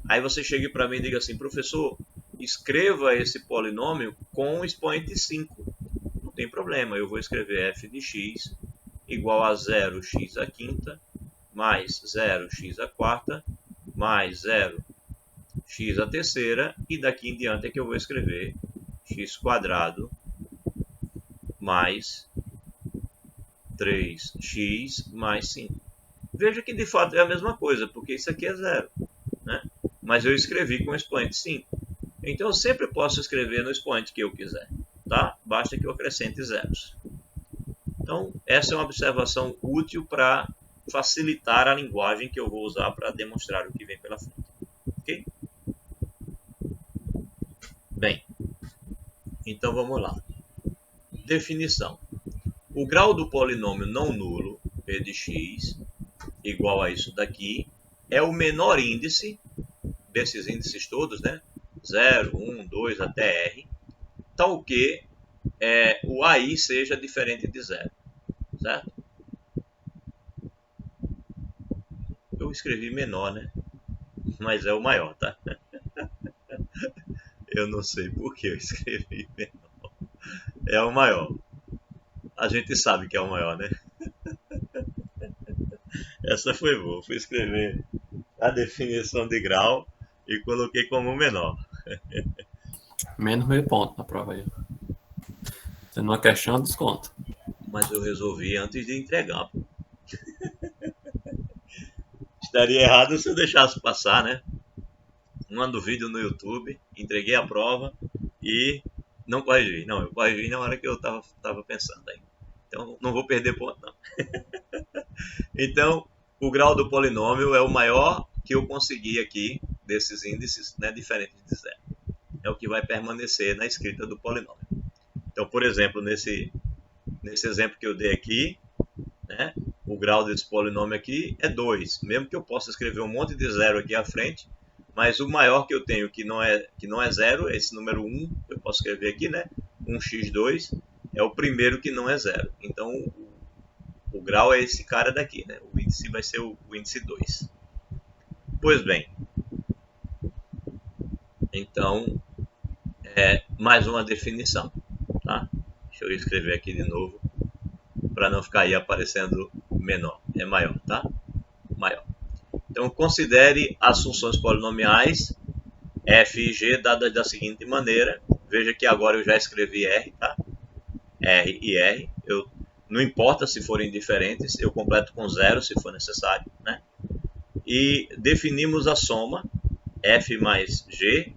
Aí você chega para mim e diga assim, professor, escreva esse polinômio com o expoente 5. Não tem problema, eu vou escrever f de x igual a 0x² mais 0x² mais 0x³ e daqui em diante é que eu vou escrever x² mais 3x mais 5. Veja que de fato é a mesma coisa, porque isso aqui é 0, né? Mas eu escrevi com o expoente 5. Então eu sempre posso escrever no expoente que eu quiser, tá? Basta que eu acrescente zeros. Então essa é uma observação útil para facilitar a linguagem que eu vou usar para demonstrar o que vem pela frente. Ok? Bem, então vamos lá. Definição. O grau do polinômio não nulo, p de x, igual a isso daqui, é o menor índice desses índices todos, né? 0, 1, 2 até r, tal que o AI seja diferente de 0, certo? Eu escrevi menor, né? Mas é o maior, tá? Eu não sei por que eu escrevi menor. É o maior. A gente sabe que é o maior, né? Essa foi boa. Fui escrever a definição de grau e coloquei como menor. Menos meio ponto na prova aí. Sendo uma questão, desconto. Mas eu resolvi antes de entregar. Estaria errado se eu deixasse passar, né? Mando vídeo no YouTube, entreguei a prova e não corrigi. Não, eu corrigi na hora que eu tava pensando aí. Então não vou perder ponto, não. Então, o grau do polinômio é o maior que eu consegui aqui desses índices, né, diferentes de zero. É o que vai permanecer na escrita do polinômio. Então, por exemplo, nesse exemplo que eu dei aqui, né, o grau desse polinômio aqui é 2. Mesmo que eu possa escrever um monte de zero aqui à frente, mas o maior que eu tenho que não é zero, esse número 1, eu posso escrever aqui, né, 1x2, é o primeiro que não é zero. Então, o grau é esse cara daqui, né? O índice vai ser o índice 2. Pois bem, então, mais uma definição, tá? Deixa eu escrever aqui de novo, para não ficar aí aparecendo menor. É maior, tá? Maior. Então, considere as funções polinomiais f e g dadas da seguinte maneira. Veja que agora eu já escrevi r, tá? R e R. Não importa se forem diferentes, eu completo com zero se for necessário, né? E definimos a soma f mais g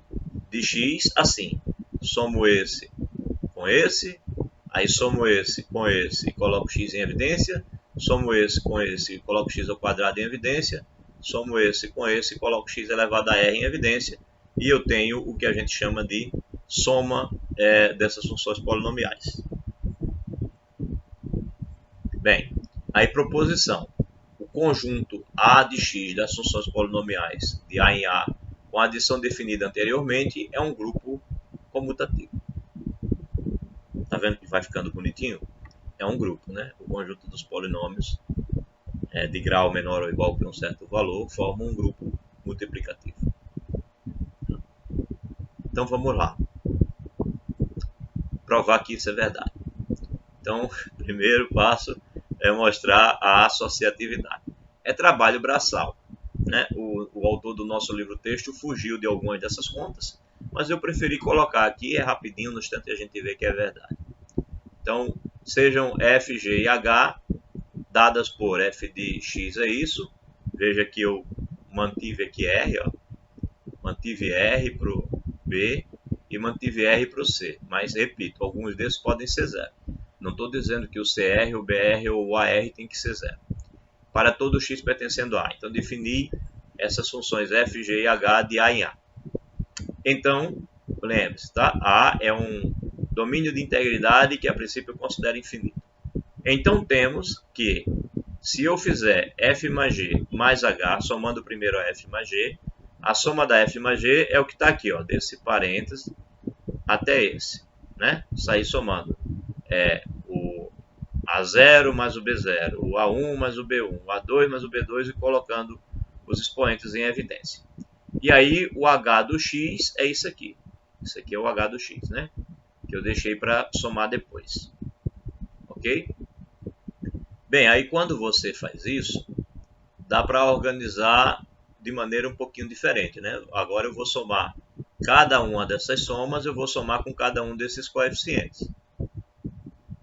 de x assim. Somo esse com esse, aí somo esse com esse e coloco x em evidência, somo esse com esse e coloco x ao quadrado em evidência, somo esse com esse e coloco x elevado a r em evidência, e eu tenho o que a gente chama de soma dessas funções polinomiais. Bem, aí proposição. O conjunto A de x das funções polinomiais de A em A com a adição definida anteriormente é um grupo comutativo. Tá vendo que vai ficando bonitinho? É um grupo, né? O conjunto dos polinômios de grau menor ou igual que um certo valor forma um grupo multiplicativo. Então vamos lá. Provar que isso é verdade. Então, o primeiro passo é mostrar a associatividade. É trabalho braçal, né? O autor do nosso livro-texto fugiu de algumas dessas contas, mas eu preferi colocar aqui, é rapidinho, no instante a gente vê que é verdade. Então, sejam f, g e h, dadas por f de x é isso. Veja que eu mantive aqui r, ó. Mantive r para o b e mantive r para o c. Mas, repito, alguns desses podem ser zero. Não estou dizendo que o CR, o BR ou o AR tem que ser zero. Para todo x pertencendo a A. Então, defini essas funções f, g e h de A em A. Então, lembre-se, tá? A é um domínio de integridade que, a princípio, eu considero infinito. Então, temos que, se eu fizer f mais g mais h, somando primeiro a f mais g, a soma da f mais g é o que está aqui, ó, desse parênteses até esse, né? Sair somando. O A0 mais o B0, o A1 mais o B1, o A2 mais o B2 e colocando os expoentes em evidência. E aí o H do X é isso aqui. Isso aqui é o H do X, né? Que eu deixei para somar depois. Ok? Bem, aí quando você faz isso, dá para organizar de maneira um pouquinho diferente, né? Agora eu vou somar cada uma dessas somas, eu vou somar com cada um desses coeficientes.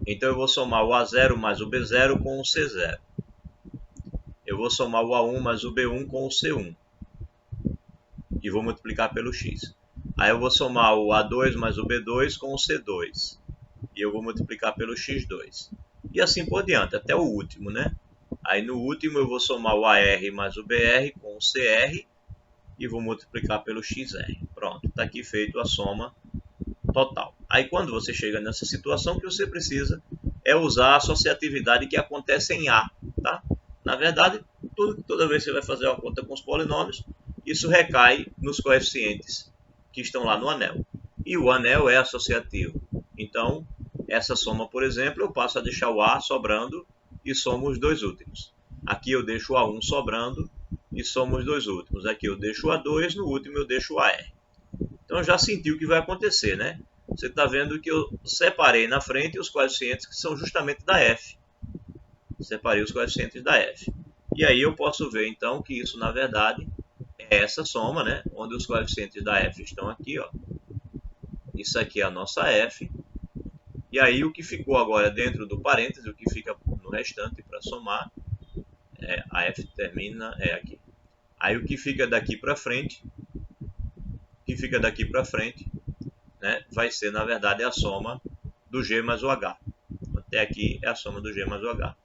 Então eu vou somar o A0 mais o B0 com o C0. Eu vou somar o A1 mais o B1 com o C1. E vou multiplicar pelo X. Aí eu vou somar o A2 mais o B2 com o C2. E eu vou multiplicar pelo X2. E assim por diante, até o último, né? Aí no último eu vou somar o AR mais o BR com o CR e vou multiplicar pelo XR. Pronto, está aqui feito a soma total. Aí quando você chega nessa situação, o que você precisa é usar a associatividade que acontece em A, tá? Na verdade, toda vez que você vai fazer uma conta com os polinômios, isso recai nos coeficientes que estão lá no anel. E o anel é associativo. Então, essa soma, por exemplo, eu passo a deixar o A sobrando e somo os dois últimos. Aqui eu deixo o A1 sobrando e somo os dois últimos. Aqui eu deixo o A2, no último eu deixo o AR. Então já senti o que vai acontecer, né? Você está vendo que eu separei na frente os coeficientes que são justamente da F. Separei os coeficientes da F. E aí eu posso ver então que isso na verdade é essa soma, né? Onde os coeficientes da F estão aqui, ó. Isso aqui é a nossa F. E aí o que ficou agora dentro do parêntese, o que fica no restante para somar, a F termina, aqui. Aí o que fica daqui para frente, né, vai ser na verdade a soma do G mais o H. Até aqui é a soma do G mais o H.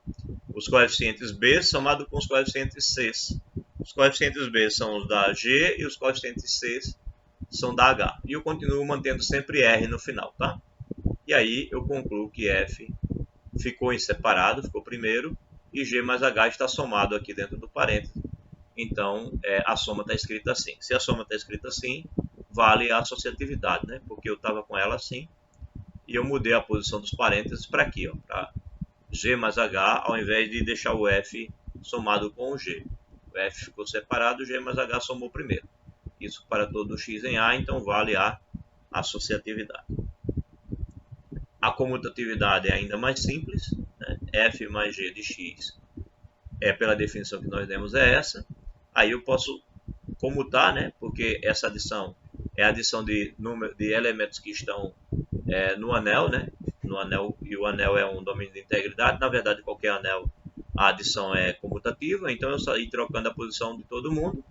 Os coeficientes B somado com os coeficientes C. Os coeficientes B são os da G e os coeficientes C são da H. E eu continuo mantendo sempre R no final, tá? E aí eu concluo que F ficou em separado, ficou primeiro, e G mais H está somado aqui dentro do parênteses. Então, a soma está escrita assim. Se a soma está escrita assim, vale a associatividade, né? Porque eu estava com ela assim, e eu mudei a posição dos parênteses para aqui, para G mais H, ao invés de deixar o F somado com o G. O F ficou separado, o G mais H somou primeiro. Isso para todo x em A, então vale a associatividade. A comutatividade é ainda mais simples, né? F mais G de x, pela definição que nós demos, é essa. Aí eu posso comutar, né? Porque essa adição é a adição de elementos que estão no anel, né? No anel, e o anel é um domínio de integridade. Na verdade, qualquer anel, a adição é comutativa, então eu saí trocando a posição de todo mundo.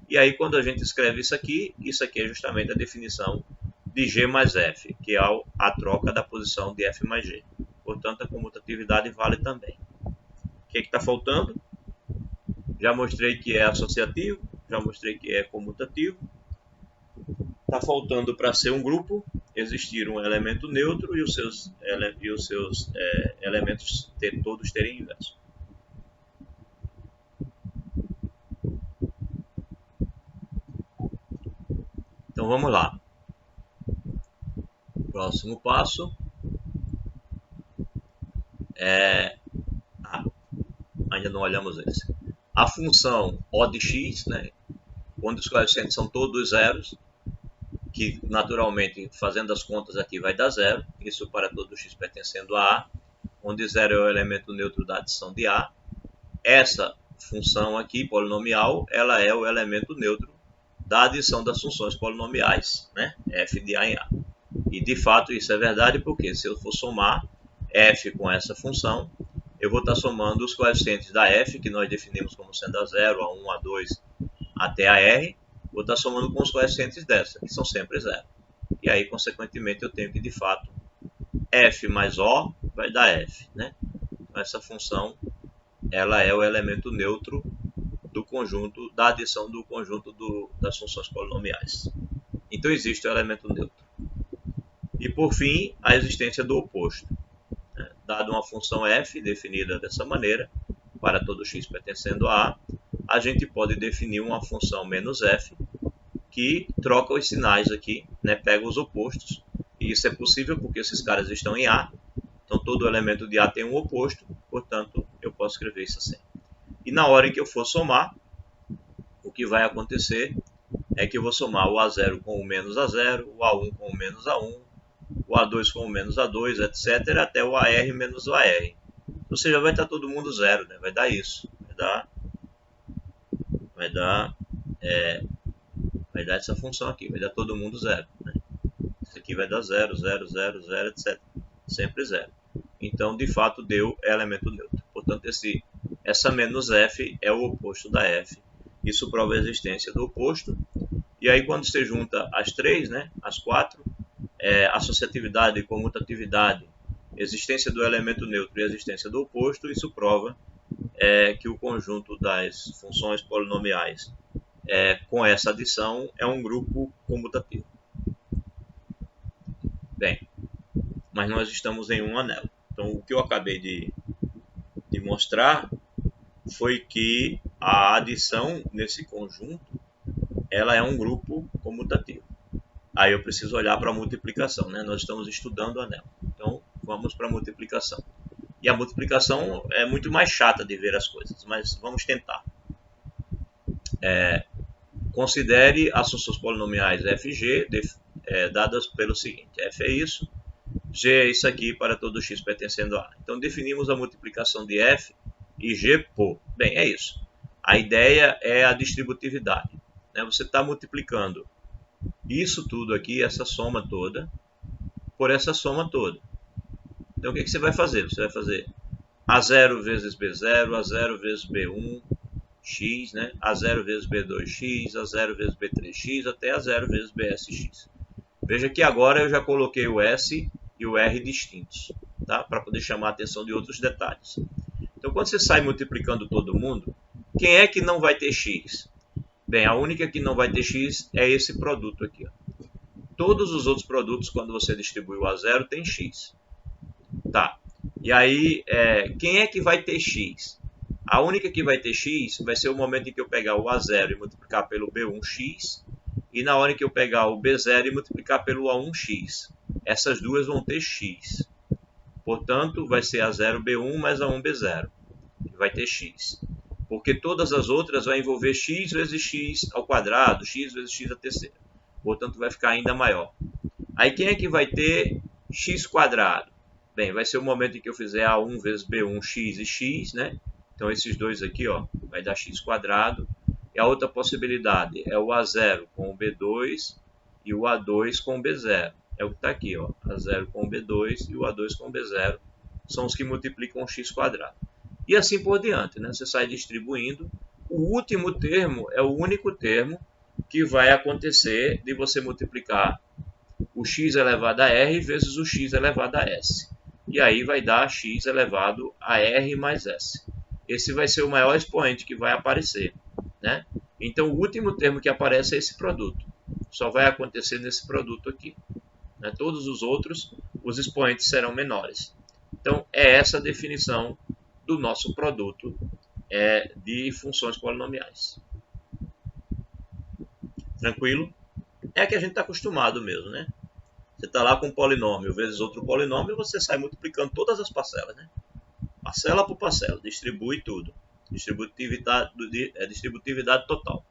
E aí, quando a gente escreve isso aqui é justamente a definição de G mais F, que é a troca da posição de F mais G. Portanto, a comutatividade vale também. O que está faltando? Já mostrei que é associativo, já mostrei que é comutativo. Está faltando, para ser um grupo, existir um elemento neutro e os seus elementos todos terem inverso. Então vamos lá. Próximo passo ainda não olhamos esse. A função O de x, né, onde os coeficientes são todos zeros, que naturalmente, fazendo as contas aqui, vai dar zero. Isso para todo x pertencendo a A, onde zero é o elemento neutro da adição de A. Essa função aqui, polinomial, ela é o elemento neutro da adição das funções polinomiais, né, f de A em A. E de fato isso é verdade, porque se eu for somar f com essa função, eu vou estar somando os coeficientes da f, que nós definimos como sendo a 0, a 1, a 2, até a r, vou estar somando com os coeficientes dessa, que são sempre 0. E aí, consequentemente, eu tenho que, de fato, f mais o vai dar f, né? Então, essa função, ela é o elemento neutro do conjunto, da adição do conjunto das funções polinomiais. Então, existe o elemento neutro. E, por fim, a existência do oposto. Dado uma função f definida dessa maneira, para todo x pertencendo a A, a gente pode definir uma função menos f que troca os sinais aqui, né, pega os opostos. E isso é possível porque esses caras estão em A, então todo elemento de A tem um oposto, portanto eu posso escrever isso assim. E na hora em que eu for somar, o que vai acontecer é que eu vou somar o A0 com o menos A0, o A1 com o menos A1, o A2 com o menos A2, etc., até o AR menos o AR. Ou seja, vai estar todo mundo zero, né? Vai dar isso. Vai dar essa função aqui, vai dar todo mundo zero, né? Isso aqui vai dar 0, 0, 0, 0, etc. Sempre zero. Então, de fato, deu elemento neutro. Portanto, essa menos f é o oposto da f. Isso prova a existência do oposto. E aí quando você junta as três, né, as quatro, associatividade, comutatividade, existência do elemento neutro e existência do oposto, isso prova que o conjunto das funções polinomiais com essa adição é um grupo comutativo. Bem, mas nós estamos em um anel. Então o que eu acabei de mostrar foi que a adição nesse conjunto ela é um grupo comutativo. Aí eu preciso olhar para a multiplicação, né? Nós estamos estudando o anel. Então vamos para a multiplicação. E a multiplicação é muito mais chata de ver as coisas, mas vamos tentar. Considere as funções polinomiais f e g dadas pelo seguinte: f é isso, g é isso aqui para todo x pertencendo a A. Então definimos a multiplicação de f e g por. Bem, é isso. A ideia é a distributividade. Né? Você está multiplicando isso tudo aqui, essa soma toda, por essa soma toda. Então o que você vai fazer? Você vai fazer A0 vezes B0, A0 vezes B1, x, né? A0 vezes B2x, A0 vezes B3x, até A0 vezes BSx. Veja que agora eu já coloquei o S e o R distintos, tá? Para poder chamar a atenção de outros detalhes. Então quando você sai multiplicando todo mundo, quem é que não vai ter x? Bem, a única que não vai ter x é esse produto aqui. Ó. Todos os outros produtos, quando você distribui o A0, tem x. Tá. E aí, quem é que vai ter x? A única que vai ter x vai ser o momento em que eu pegar o A0 e multiplicar pelo B1x, e na hora em que eu pegar o B0 e multiplicar pelo A1x. Essas duas vão ter x. Portanto, vai ser A0B1 mais A1B0, que vai ter x. Porque todas as outras vão envolver x vezes x ao quadrado, x vezes x à terceira. Portanto, vai ficar ainda maior. Aí, quem é que vai ter x quadrado? Bem, vai ser o momento em que eu fizer A1 vezes B1, x e x, né? Então, esses dois aqui, ó, vai dar x quadrado. E a outra possibilidade é o A0 com o B2 e o A2 com o B0. É o que está aqui, ó, A0 com o B2 e o A2 com o B0. São os que multiplicam o x quadrado. E assim por diante, né? Você sai distribuindo. O último termo é o único termo que vai acontecer de você multiplicar o x elevado a r vezes o x elevado a s. E aí vai dar x elevado a r mais s. Esse vai ser o maior expoente que vai aparecer, né? Então o último termo que aparece é esse produto. Só vai acontecer nesse produto aqui. Né? Todos os outros, os expoentes serão menores. Então é essa a definição do nosso produto de funções polinomiais. Tranquilo? É que a gente está acostumado mesmo, né? Você está lá com um polinômio vezes outro polinômio, você sai multiplicando todas as parcelas, né? Parcela por parcela, distribui tudo. Distributividade total.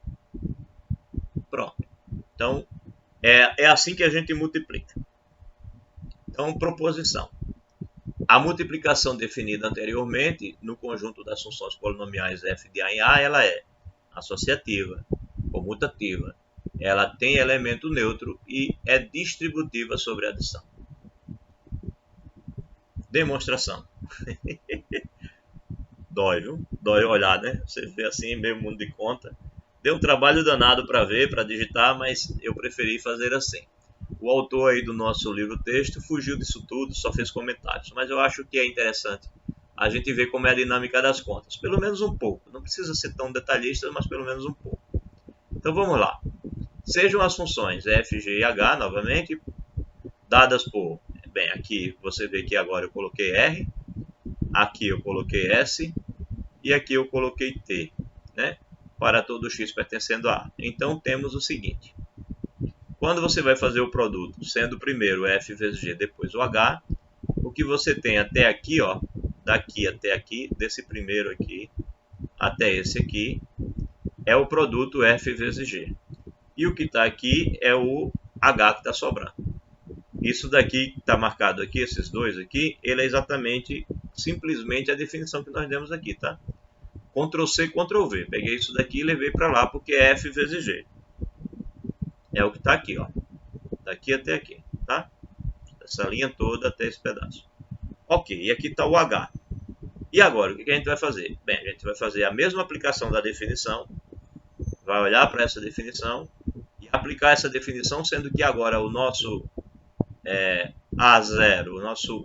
Pronto. Então, é assim que a gente multiplica. Então, proposição. A multiplicação definida anteriormente no conjunto das funções polinomiais f de A em A, ela é associativa, comutativa, ela tem elemento neutro e é distributiva sobre a adição. Demonstração. Dói, viu? Dói olhar, né? Você vê assim, meio mundo de conta. Deu um trabalho danado para ver, para digitar, mas eu preferi fazer assim. O autor aí do nosso livro-texto fugiu disso tudo, só fez comentários. Mas eu acho que é interessante a gente ver como é a dinâmica das contas. Pelo menos um pouco. Não precisa ser tão detalhista, mas pelo menos um pouco. Então vamos lá. Sejam as funções f, g e h, novamente, dadas por... Bem, aqui você vê que agora eu coloquei r, aqui eu coloquei s e aqui eu coloquei t, né? Para todo x pertencendo a A. Então temos o seguinte. Quando você vai fazer o produto, sendo primeiro f vezes g, depois o h, o que você tem até aqui, ó, daqui até aqui, desse primeiro aqui até esse aqui, é o produto f vezes g. E o que está aqui é o h que está sobrando. Isso daqui que está marcado aqui, esses dois aqui, ele é exatamente, simplesmente a definição que nós demos aqui, tá? Ctrl C, Ctrl V. Peguei isso daqui e levei para lá porque é f vezes g. É o que está aqui, ó. Daqui até aqui, tá? Essa linha toda até esse pedaço. Ok, e aqui está o h. E agora, o que a gente vai fazer? Bem, a gente vai fazer a mesma aplicação da definição. Vai olhar para essa definição e aplicar essa definição, sendo que agora o nosso A0,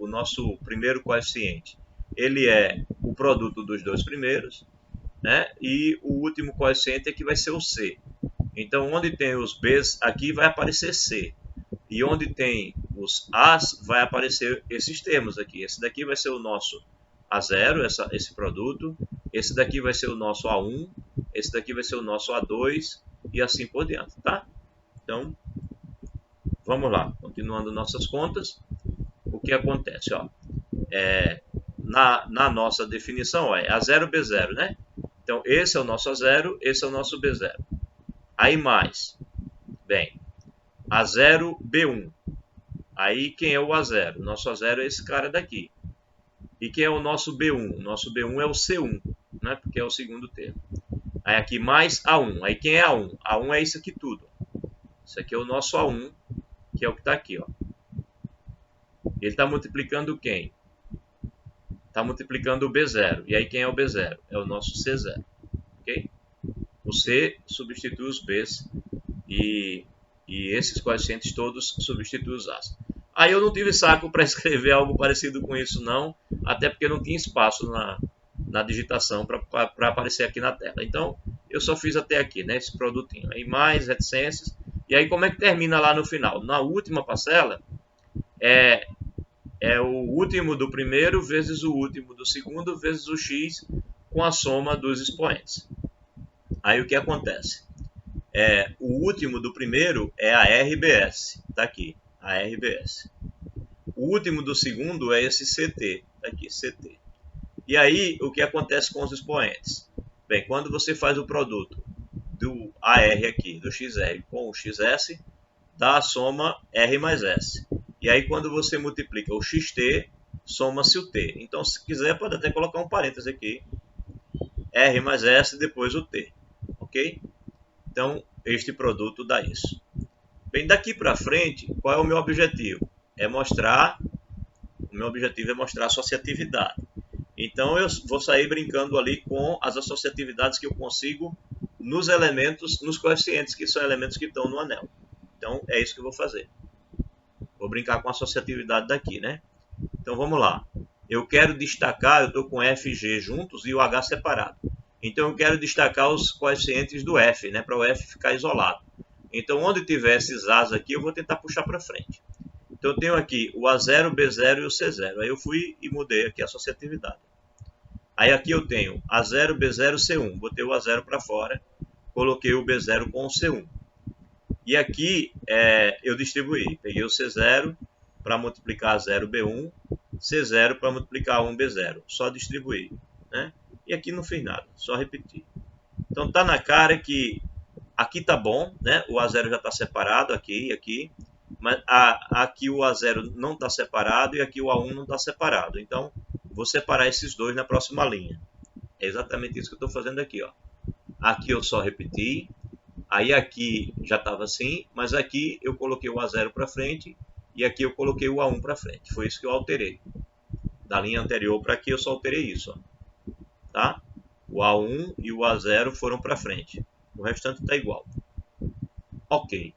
o nosso primeiro coeficiente, ele é o produto dos dois primeiros, né? E o último coeficiente aqui vai ser o C. Então, onde tem os B's, aqui vai aparecer C. E onde tem os A's, vai aparecer esses termos aqui. Esse daqui vai ser o nosso A0, esse produto. Esse daqui vai ser o nosso A1. Esse daqui vai ser o nosso A2. E assim por diante, tá? Então, vamos lá. Continuando nossas contas. O que acontece? Ó, na nossa definição, ó, é A0, B0, né? Então, esse é o nosso A0, esse é o nosso B0. Aí mais, bem, A0, B1. Aí quem é o A0? O nosso A0 é esse cara daqui. E quem é o nosso B1? O nosso B1 é o C1, né? Porque é o segundo termo. Aí aqui mais A1. Aí quem é A1? A1 é isso aqui tudo. Isso aqui é o nosso A1, que é o que está aqui, ó. Ele está multiplicando quem? Está multiplicando o B0. E aí quem é o B0? É o nosso C0. Ok? O C substitui os Bs e esses coeficientes todos substituem os As. Aí eu não tive saco para escrever algo parecido com isso não, até porque não tinha espaço na digitação para aparecer aqui na tela. Então eu só fiz até aqui, né, esse produtinho. Aí mais reticências. E aí como é que termina lá no final? Na última parcela é o último do primeiro vezes o último do segundo vezes o x com a soma dos expoentes. Aí o que acontece? O último do primeiro é a RBS, está aqui, a RBS. O último do segundo é esse CT, está aqui, CT. E aí, o que acontece com os expoentes? Bem, quando você faz o produto do AR aqui, do XR com o XS, dá a soma R mais S. E aí, quando você multiplica o XT, soma-se o T. Então, se quiser, pode até colocar um parêntese aqui, R mais S, depois o T. Ok? Então, este produto dá isso. Bem, daqui para frente, qual é o meu objetivo? O meu objetivo é mostrar associatividade. Então, eu vou sair brincando ali com as associatividades que eu consigo nos elementos, nos coeficientes, que são elementos que estão no anel. Então, é isso que eu vou fazer. Vou brincar com a associatividade daqui, né? Então, vamos lá. Eu quero destacar, eu estou com F e G juntos e o H separado. Então, eu quero destacar os coeficientes do F, né? Para o F ficar isolado. Então, onde tiver esses A's aqui, eu vou tentar puxar para frente. Então, eu tenho aqui o A0, B0 e o C0. Aí eu fui e mudei aqui a associatividade. Aí aqui eu tenho A0, B0, C1. Botei o A0 para fora, coloquei o B0 com o C1. E aqui eu distribuí. Peguei o C0 para multiplicar A0B1, C0 para multiplicar A1B0. Só distribuir, né? E aqui não fiz nada, só repetir. Então tá na cara que aqui tá bom, né? O A0 já está separado aqui e aqui. Mas aqui o A0 não está separado e aqui o A1 não está separado. Então, vou separar esses dois na próxima linha. É exatamente isso que eu estou fazendo aqui, ó. Aqui eu só repeti. Aí aqui já estava assim, mas aqui eu coloquei o A0 para frente e aqui eu coloquei o A1 para frente. Foi isso que eu alterei. Da linha anterior para aqui eu só alterei isso, ó. Tá? O A1 e o A0 foram para frente. O restante está igual. Ok.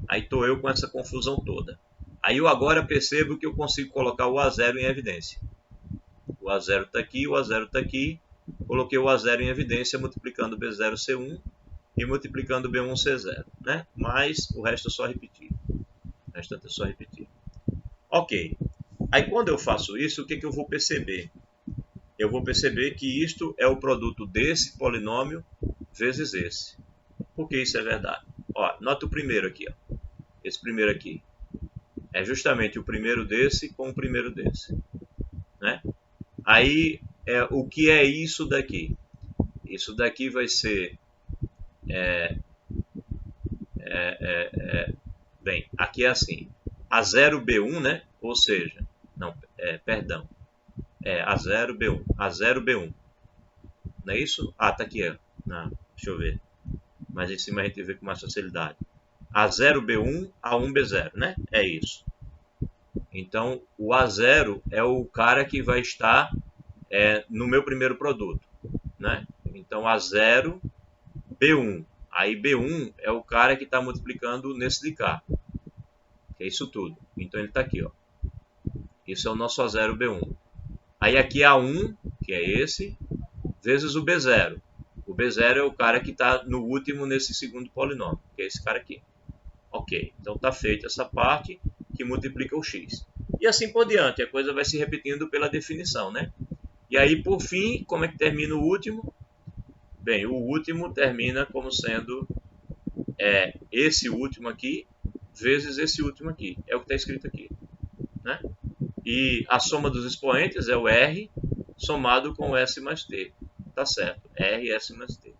Aí estou eu com essa confusão toda. Aí eu agora percebo que eu consigo colocar o A0 em evidência. O A0 está aqui, o A0 está aqui. Coloquei o A0 em evidência multiplicando B0, C1 e multiplicando B1, C0. Né? Mas o resto é só repetir. O restante é só repetir. Ok. Aí quando eu faço isso, o que eu vou perceber? Eu vou perceber que isto é o produto desse polinômio vezes esse. Por que isso é verdade? Ó, nota o primeiro aqui. Ó. Esse primeiro aqui. É justamente o primeiro desse com o primeiro desse. Né? Aí, o que é isso daqui? Isso daqui vai ser... bem, aqui é assim. A0B1, né? Ou seja... Não, perdão. A0B1. A0B1. Não é isso? Ah, tá aqui. Não, deixa eu ver. Mas em cima a gente vê com mais facilidade. A0B1, A1B0, né? É isso. Então, o A0 é o cara que vai estar no meu primeiro produto, né? Então, A0, B1. Aí B1 é o cara que está multiplicando nesse de cá, que é isso tudo. Então ele está aqui, ó. Isso é o nosso A0 B1. Aí aqui A1, que é esse, vezes o B0. O B0 é o cara que está no último nesse segundo polinômio, que é esse cara aqui. Ok, então está feita essa parte que multiplica o x. E assim por diante, a coisa vai se repetindo pela definição, né? E aí, por fim, como é que termina o último? Bem, o último termina como sendo esse último aqui vezes esse último aqui. É o que está escrito aqui, né? E a soma dos expoentes é o R somado com o S mais T. Tá certo, R, S mais T.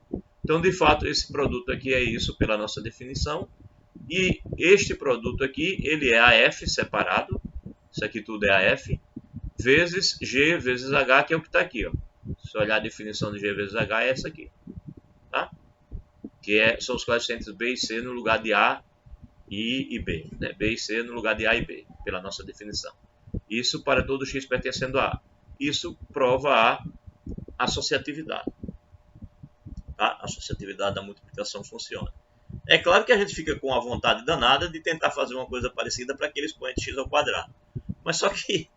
Então, de fato, esse produto aqui é isso pela nossa definição. E este produto aqui, ele é AF separado. Isso aqui tudo é AF. Vezes G vezes H, que é o que está aqui. Ó. Se olhar a definição de G vezes H, é essa aqui. Tá? Que são os coeficientes B e C no lugar de A e B. Né? B e C no lugar de A e B, pela nossa definição. Isso para todo x pertencendo a A. Isso prova a associatividade. Tá? A associatividade da multiplicação funciona. É claro que a gente fica com a vontade danada de tentar fazer uma coisa parecida para aquele expoente x ao quadrado. Mas só que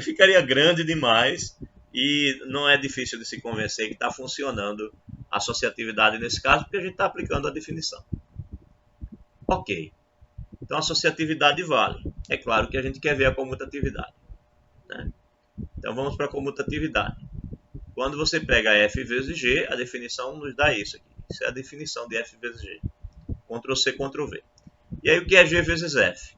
ficaria grande demais e não é difícil de se convencer que está funcionando a associatividade nesse caso, porque a gente está aplicando a definição. Ok. Então a associatividade vale. É claro que a gente quer ver a comutatividade. Né? Então vamos para a comutatividade. Quando você pega f vezes g, a definição nos dá isso aqui. Isso é a definição de f vezes g. Ctrl C, Ctrl V. E aí o que é g vezes f?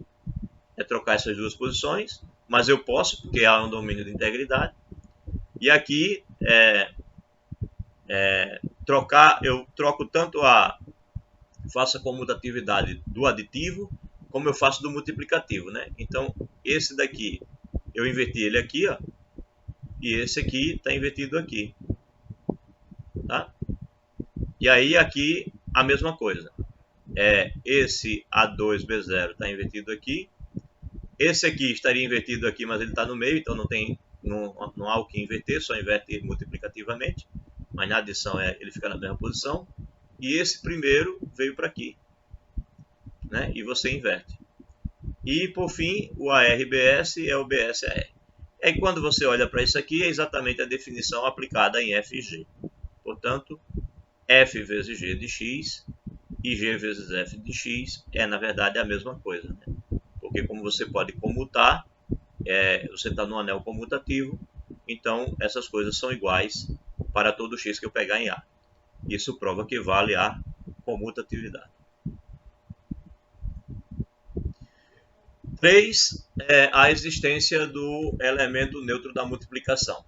É trocar essas duas posições, mas eu posso, porque há um domínio de integridade. E aqui eu troco tanto faço a comutatividade do aditivo, como eu faço do multiplicativo, né? Então, esse daqui, eu inverti ele aqui, ó, e esse aqui está invertido aqui. Tá? E aí aqui a mesma coisa. Esse A2B0 está invertido aqui. Esse aqui estaria invertido aqui, mas ele está no meio, então não há o que inverter, só inverte multiplicativamente. Mas na adição ele fica na mesma posição. E esse primeiro veio para aqui. Né? E você inverte. E por fim, o ARBS é o BSAR. E quando você olha para isso aqui, é exatamente a definição aplicada em f e g. Portanto, f vezes g de x e g vezes f de x é, na verdade, a mesma coisa. Né? Porque como você pode comutar, você está no anel comutativo, então essas coisas são iguais para todo x que eu pegar em A. Isso prova que vale a comutatividade. 3. A existência do elemento neutro da multiplicação.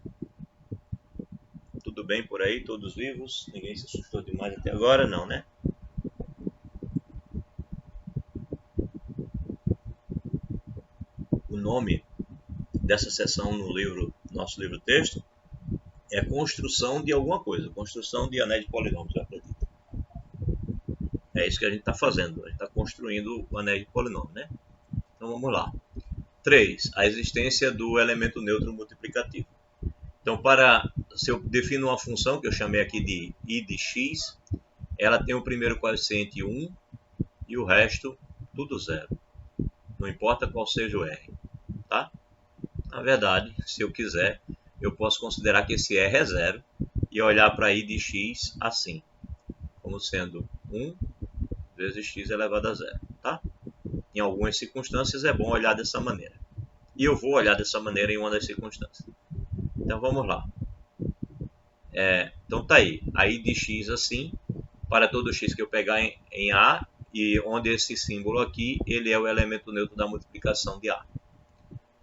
Tudo bem por aí? Todos vivos? Ninguém se assustou demais até agora? Não, né? O nome dessa seção no nosso livro-texto é construção de alguma coisa. Construção de anéis de polinômios, eu acredito. É isso que a gente está fazendo. A gente está construindo o anel de polinômio, né? Então vamos lá. 3. A existência do elemento neutro multiplicativo. Então, se eu defino uma função que eu chamei aqui de I de x, ela tem o primeiro coeficiente 1 e o resto tudo 0. Não importa qual seja o R. Tá? Na verdade, se eu quiser, eu posso considerar que esse R é 0 e olhar para I de x assim, como sendo 1 vezes x elevado a 0. Tá? Em algumas circunstâncias é bom olhar dessa maneira. E eu vou olhar dessa maneira em uma das circunstâncias. Então vamos lá. Então tá aí. Aí de x assim, para todo x que eu pegar em A, e onde esse símbolo aqui, ele é o elemento neutro da multiplicação de A.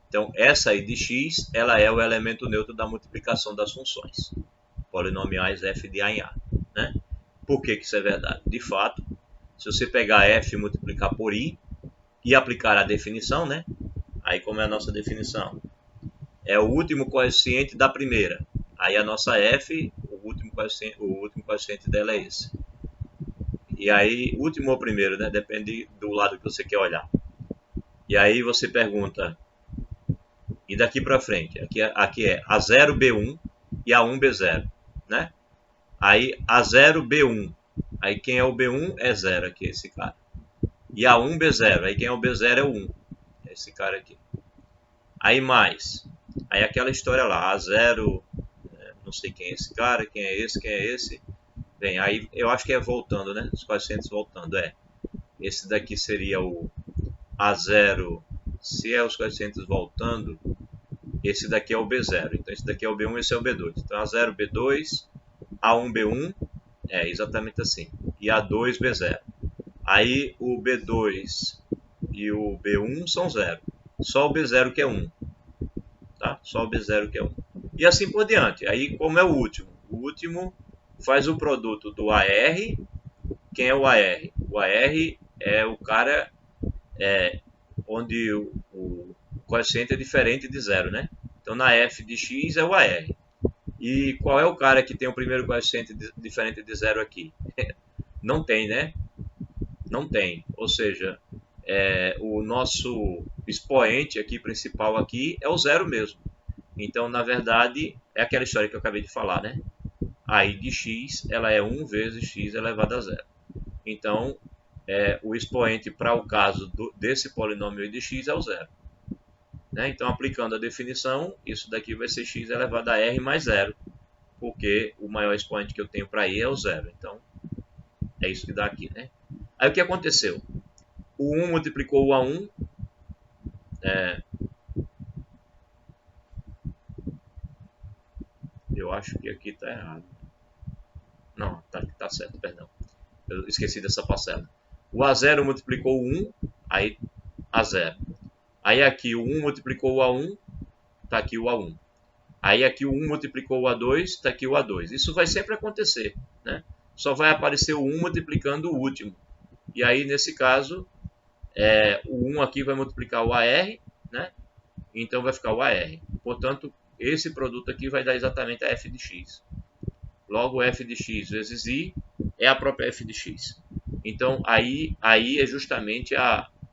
Então essa aí de x, ela é o elemento neutro da multiplicação das funções polinomiais f de A em A. Né? Por que isso é verdade? De fato, se você pegar f e multiplicar por i, e aplicar a definição, né? Aí como é a nossa definição? É o último coeficiente da primeira. Aí a nossa f, o último coeficiente dela é esse. E aí, último ou primeiro, né? Depende do lado que você quer olhar. E aí você pergunta, e daqui para frente? Aqui é A0B1 e A1B0, né? Aí A0B1 Aí quem é o B1 é 0 aqui, esse cara. E A1, B0. Aí quem é o B0 é o 1. É esse cara aqui. Aí mais. Aí aquela história lá. A0, não sei quem é esse cara, quem é esse, quem é esse. Bem, aí eu acho que é voltando, né? Os coeficientes voltando, Esse daqui seria o A0. Se é os coeficientes voltando, esse daqui é o B0. Então esse daqui é o B1, esse é o B2. Então A0, B2, A1, B1, exatamente assim. E A2, B0. Aí o B2 e o B1 são 0. Só o B0 que é 1. Tá? Só o B0 que é 1. E assim por diante. Aí como é o último? O último faz o produto do AR. Quem é o AR? O AR é o cara onde o coeficiente é diferente de 0, né? Então na f de x é o AR. E qual é o cara que tem o primeiro coeficiente diferente de 0 aqui? Não tem, né? Não tem. Ou seja, o nosso expoente aqui principal aqui é o 0 mesmo. Então, na verdade, é aquela história que eu acabei de falar, né? A i de x ela é 1 vezes x elevado a 0. Então, o expoente para o caso desse polinômio i de x é o 0. Né? Então, aplicando a definição, isso daqui vai ser x elevado a r mais 0, porque o maior expoente que eu tenho para i é o 0. Então, é isso que dá aqui. Né? Aí o que aconteceu? O 1 multiplicou o A1, eu acho que aqui está errado. Não, tá certo, perdão. Eu esqueci dessa parcela. O A0 multiplicou o 1, aí A0. Aí aqui o 1 multiplicou o A1, está aqui o A1. Aí aqui o 1 multiplicou o A2, está aqui o A2. Isso vai sempre acontecer, né? Só vai aparecer o 1 multiplicando o último. E aí, nesse caso, o 1 aqui vai multiplicar o AR, né? Então vai ficar o AR. Portanto, esse produto aqui vai dar exatamente a f de x. Logo, f de x vezes i é a própria f de x. Então, aí é justamente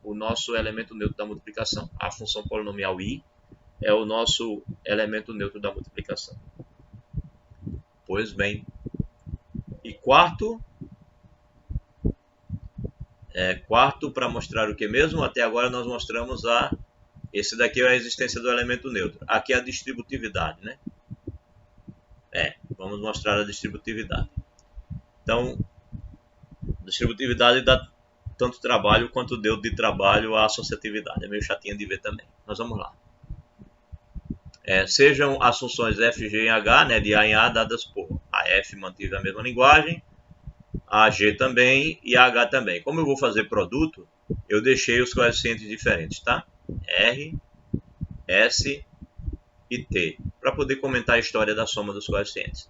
o nosso elemento neutro da multiplicação. A função polinomial i é o nosso elemento neutro da multiplicação. Pois bem. E quarto para mostrar o que mesmo? Até agora nós mostramos esse daqui é a existência do elemento neutro. Aqui é a distributividade, né? Vamos mostrar a distributividade. Então, distributividade dá tanto trabalho quanto deu de trabalho a associatividade. É meio chatinha de ver também. Mas vamos lá. Sejam as funções f, g e h, né, de a em a, dadas por a f mantive a mesma linguagem, a g também e a h também. Como eu vou fazer produto, eu deixei os coeficientes diferentes, tá? R, S e T, para poder comentar a história da soma dos coeficientes.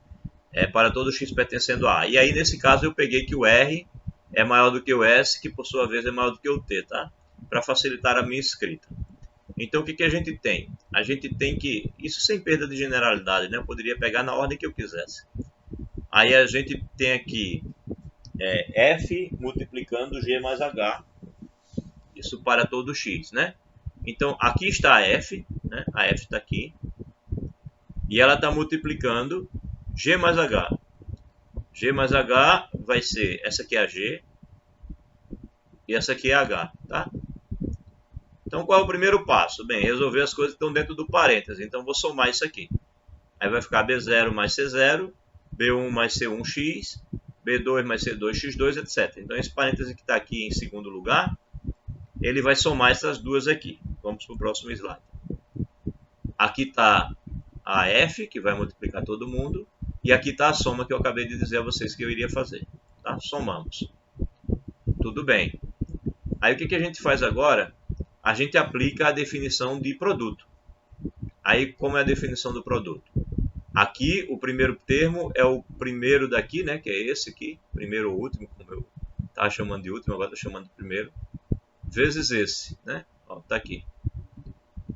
Para todo x pertencendo a A. E aí, nesse caso, eu peguei que o R é maior do que o S, que por sua vez é maior do que o T, tá? Para facilitar a minha escrita. Então, o que a gente tem? A gente tem que, isso sem perda de generalidade, né? Eu poderia pegar na ordem que eu quisesse. Aí a gente tem aqui F multiplicando G mais H, isso para todo x, né? Então, aqui está a F, né? A F está aqui, e ela está multiplicando G mais H. G mais H vai ser, essa aqui é a G, e essa aqui é a H, tá? Então, qual é o primeiro passo? Bem, resolver as coisas que estão dentro do parênteses. Então, vou somar isso aqui. Aí vai ficar B0 mais C0, B1 mais C1x, B2 mais C2x2, etc. Então, esse parêntese que está aqui em segundo lugar, ele vai somar essas duas aqui. Vamos para o próximo slide. Aqui está a F, que vai multiplicar todo mundo, e aqui está a soma que eu acabei de dizer a vocês que eu iria fazer. Tá? Somamos. Tudo bem. Aí o que a gente faz agora? A gente aplica a definição de produto. Aí, como é a definição do produto? Aqui, o primeiro termo é o primeiro daqui, né? Que é esse aqui. Primeiro ou último, como eu estava chamando de último, agora estou chamando de primeiro. Vezes esse, né? Ó, tá aqui.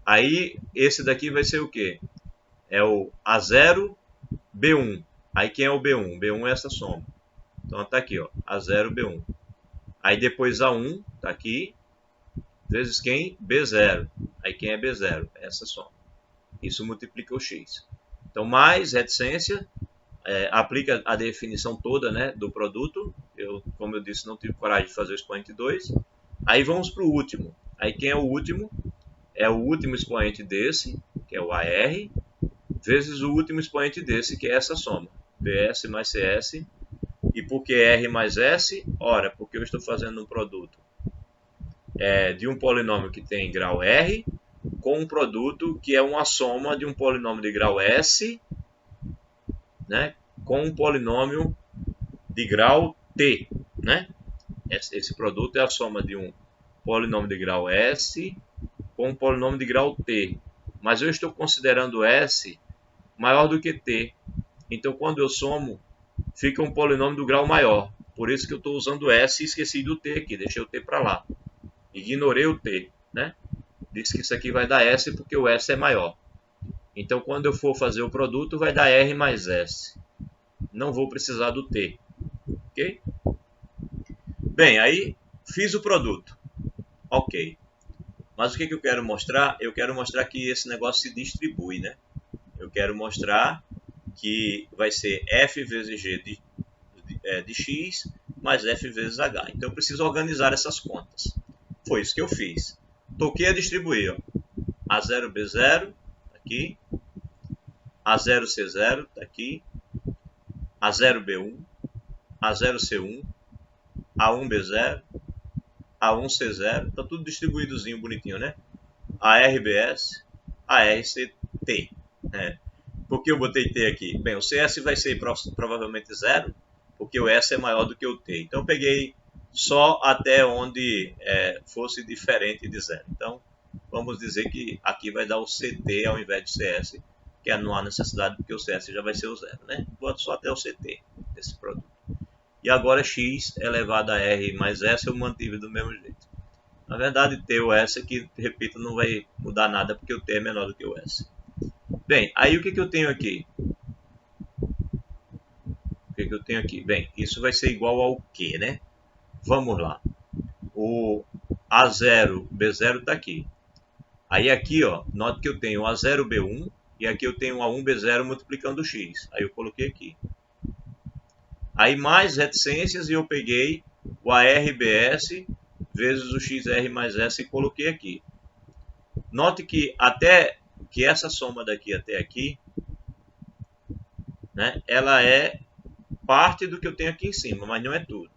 Aí, esse daqui vai ser o quê? É o A0, B1. Aí, quem é o B1? B1 é essa soma. Então, tá aqui, ó. A0, B1. Aí, depois A1, tá aqui. Vezes quem? B0. Aí, quem é B0? Essa soma. Isso multiplica o x. Então, mais reticência. aplica a definição toda, né, do produto. Como eu disse, não tive coragem de fazer o expoente 2. Aí vamos para o último. Aí quem é o último? É o último expoente desse, que é o AR, vezes o último expoente desse, que é essa soma. BS mais CS. E por que R mais S? Ora, porque eu estou fazendo um produto de um polinômio que tem grau R com um produto que é uma soma de um polinômio de grau S, né, com um polinômio de grau T, né? Esse produto é a soma de um polinômio de grau S com um polinômio de grau T. Mas eu estou considerando S maior do que T. Então, quando eu somo, fica um polinômio do grau maior. Por isso que eu estou usando S e esqueci do T aqui. Deixei o T para lá. Ignorei o T, né? Disse que isso aqui vai dar S porque o S é maior. Então, quando eu for fazer o produto, vai dar R mais S. Não vou precisar do T. Ok? Bem, aí fiz o produto. Ok. Mas o que eu quero mostrar? Eu quero mostrar que esse negócio se distribui, né? Eu quero mostrar que vai ser F vezes G de X mais F vezes H. Então eu preciso organizar essas contas. Foi isso que eu fiz. Toquei a distribuir. Ó. A0B0, aqui. A0C0, está aqui. A0B1, A0C1, A1B0, A1C0. Está tudo distribuídozinho, bonitinho, né? ARBS, ARCT. Por que eu botei T aqui? Bem, o CS vai ser provavelmente 0, porque o S é maior do que o T. Então eu peguei só até onde fosse diferente de 0. Então vamos dizer que aqui vai dar o CT ao invés de CS, que não há necessidade porque o CS já vai ser o 0, né? Boto só até o CT desse produto. E agora X elevado a R mais S eu mantive do mesmo jeito. Na verdade, T ou S aqui, repito, não vai mudar nada porque o T é menor do que o S. Bem, aí o que eu tenho aqui? O que eu tenho aqui? Bem, isso vai ser igual ao quê, né? Vamos lá. O A0, B0 está aqui. Aí aqui, ó, note que eu tenho A0, B1 e aqui eu tenho A1, B0 multiplicando X. Aí eu coloquei aqui. Aí mais reticências e eu peguei o ARBS vezes o XR mais S e coloquei aqui. Note que até que essa soma daqui até aqui, né, ela é parte do que eu tenho aqui em cima, mas não é tudo.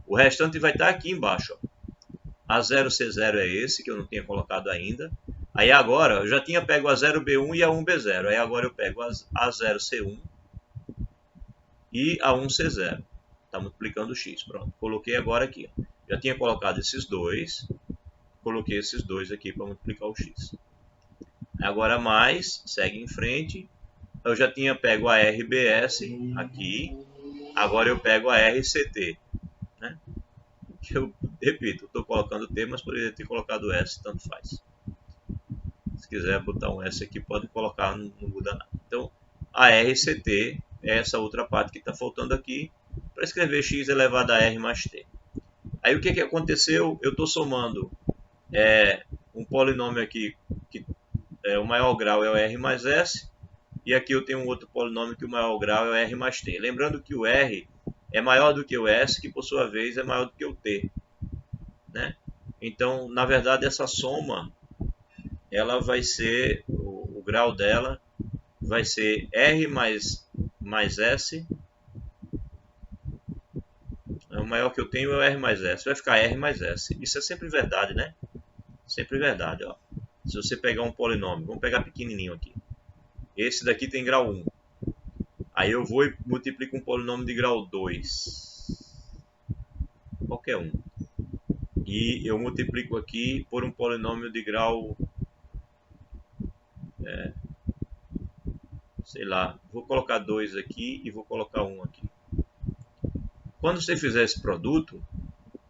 O restante vai estar aqui embaixo. Ó. A0C0 é esse, que eu não tinha colocado ainda. Aí agora, eu já tinha pego A0B1 e A1B0. Aí agora eu pego A0C1 e A1C0. Está multiplicando o X. Pronto, coloquei agora aqui. Ó. Já tinha colocado esses dois. Coloquei esses dois aqui para multiplicar o X. Agora mais, segue em frente. Eu já tinha pego a RBS aqui. Agora eu pego a RCT. Né? Eu repito, estou colocando T, mas poderia ter colocado S, tanto faz. Se quiser botar um S aqui, pode colocar, não muda nada. Então, a RCT é essa outra parte que está faltando aqui para escrever X elevado a R mais T. Aí o que aconteceu? Eu estou somando um polinômio aqui que o maior grau é o R mais S, e aqui eu tenho um outro polinômio que o maior grau é o R mais T. Lembrando que o R é maior do que o S, que por sua vez é maior do que o T. Né? Então, na verdade, essa soma, ela vai ser, o grau dela vai ser R mais S. O maior que eu tenho é o R mais S. Vai ficar R mais S. Isso é sempre verdade, né? Sempre verdade, ó. Se você pegar um polinômio, vamos pegar pequenininho aqui. Esse daqui tem grau 1. Aí eu vou e multiplico um polinômio de grau 2. Qualquer um. E eu multiplico aqui por um polinômio de grau... sei lá, vou colocar 2 aqui e vou colocar 1 aqui. Quando você fizer esse produto,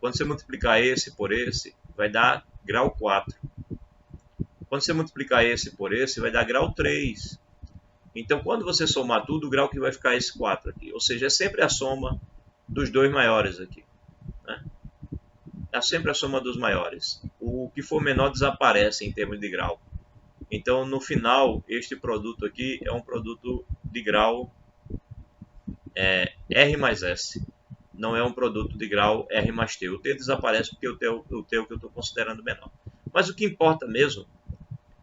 quando você multiplicar esse por esse, vai dar grau 4. Quando você multiplicar esse por esse, vai dar grau 3. Então, quando você somar tudo, o grau que vai ficar é esse 4 aqui. Ou seja, é sempre a soma dos dois maiores aqui. Né? É sempre a soma dos maiores. O que for menor desaparece em termos de grau. Então, no final, este produto aqui é um produto de grau R mais S não é um produto de grau R mais T. O T desaparece porque o T é o que eu estou considerando menor. Mas o que importa mesmo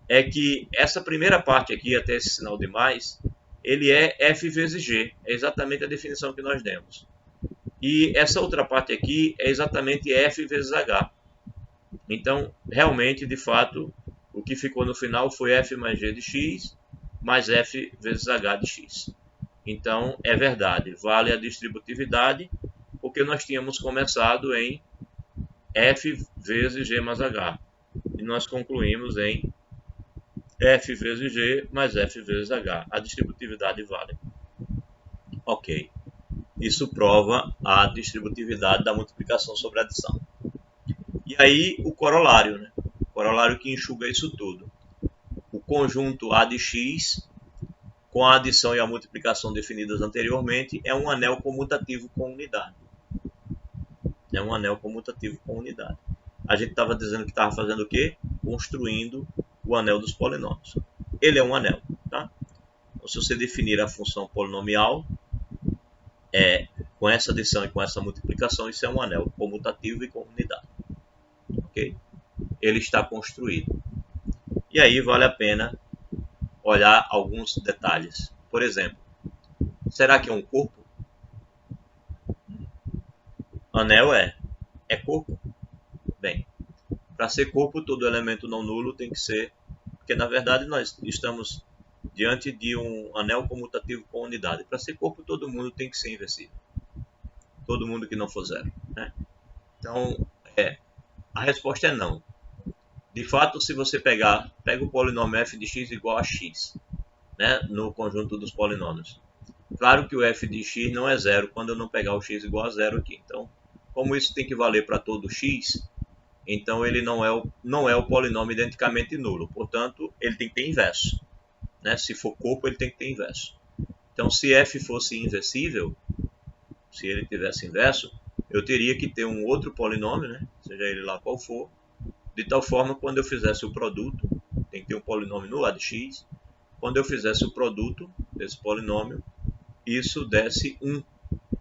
é que essa primeira parte aqui, até esse sinal de mais, ele é F vezes G. É exatamente a definição que nós demos. E essa outra parte aqui é exatamente F vezes H. Então, realmente, de fato, o que ficou no final foi F mais G de X mais F vezes H de X. Então, é verdade, vale a distributividade, porque nós tínhamos começado em F vezes G mais H. E nós concluímos em F vezes G mais F vezes H. A distributividade vale. Ok. Isso prova a distributividade da multiplicação sobre a adição. E aí, o corolário, né? O corolário que enxuga isso tudo. O conjunto A de X, com a adição e a multiplicação definidas anteriormente, é um anel comutativo com unidade. É um anel comutativo com unidade. A gente estava dizendo que estava fazendo o quê? Construindo o anel dos polinômios. Ele é um anel, tá? Então, se você definir a função polinomial, com essa adição e com essa multiplicação, isso é um anel comutativo e com unidade. Ok? Ele está construído. E aí vale a pena olhar alguns detalhes. Por exemplo, será que é um corpo? Anel é corpo? Bem, para ser corpo, todo elemento não nulo tem que ser... Porque, na verdade, nós estamos diante de um anel comutativo com unidade. Para ser corpo, todo mundo tem que ser inversível. Todo mundo que não for zero. Né? Então, a resposta é não. De fato, se você pega o polinômio f de x igual a x, né, no conjunto dos polinômios. Claro que o f de x não é zero quando eu não pegar o x igual a zero aqui. Então, como isso tem que valer para todo x, então ele não é o polinômio identicamente nulo. Portanto, ele tem que ter inverso. Né? Se for corpo, ele tem que ter inverso. Então, se f fosse inversível, se ele tivesse inverso, eu teria que ter um outro polinômio, né? Seja ele lá qual for, de tal forma que quando eu fizesse o produto, tem que ter um polinômio no A de x, quando eu fizesse o produto desse polinômio, isso desse 1.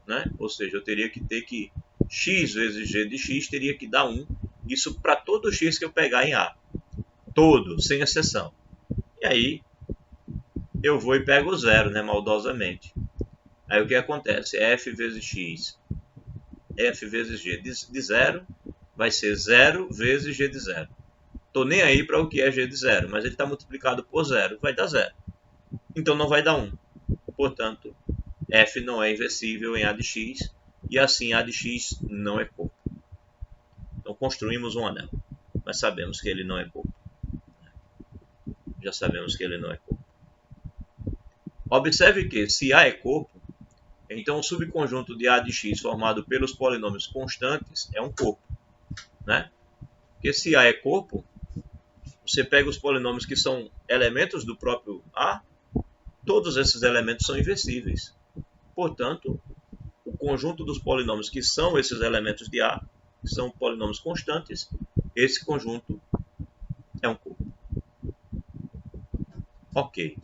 Né? Ou seja, eu teria que ter que x vezes g de x teria que dar 1. Isso para todo x que eu pegar em A. Todo, sem exceção. E aí, eu vou e pego o zero, né, maldosamente. Aí o que acontece? F vezes x, f vezes g de zero, vai ser 0 vezes g de zero. Estou nem aí para o que é g de zero, mas ele está multiplicado por zero, vai dar zero. Então não vai dar 1. Portanto, f não é inversível em A de x, e assim A de x não é corpo. Então construímos um anel, mas sabemos que ele não é corpo. Já sabemos que ele não é corpo. Observe que, se A é corpo, então o subconjunto de A de x formado pelos polinômios constantes é um corpo. Né? Porque se A é corpo, você pega os polinômios que são elementos do próprio A, todos esses elementos são inversíveis. Portanto, o conjunto dos polinômios que são esses elementos de A, que são polinômios constantes, esse conjunto é um corpo. Ok.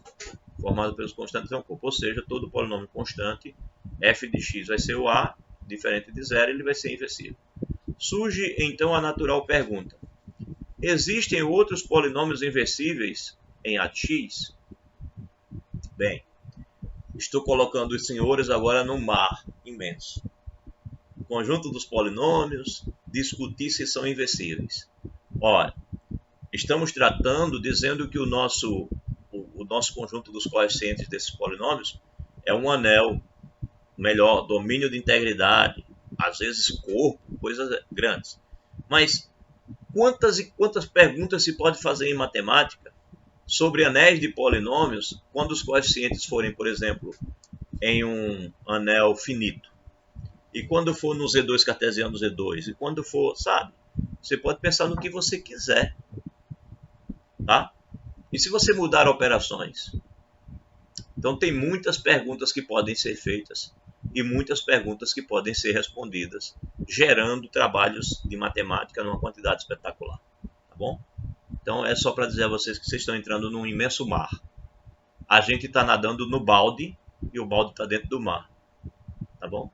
Formado pelos constantes é um corpo. Ou seja, todo polinômio constante, f de x vai ser o A, diferente de zero, ele vai ser inversível. Surge, então, a natural pergunta. Existem outros polinômios inversíveis em A de x? Bem, estou colocando os senhores agora num mar imenso. O conjunto dos polinômios, discutir se são inversíveis. Ora, estamos tratando, dizendo que o nosso conjunto dos coeficientes desses polinômios é um anel, melhor, domínio de integridade, às vezes corpo, coisas grandes. Mas quantas e quantas perguntas se pode fazer em matemática sobre anéis de polinômios quando os coeficientes forem, por exemplo, em um anel finito? E quando for no Z2 cartesiano Z2? E quando for, sabe? Você pode pensar no que você quiser. Tá? E se você mudar operações? Então tem muitas perguntas que podem ser feitas e muitas perguntas que podem ser respondidas, gerando trabalhos de matemática numa quantidade espetacular. Tá bom? Então é só para dizer a vocês que vocês estão entrando num imenso mar. A gente está nadando no balde e o balde está dentro do mar. tá bom?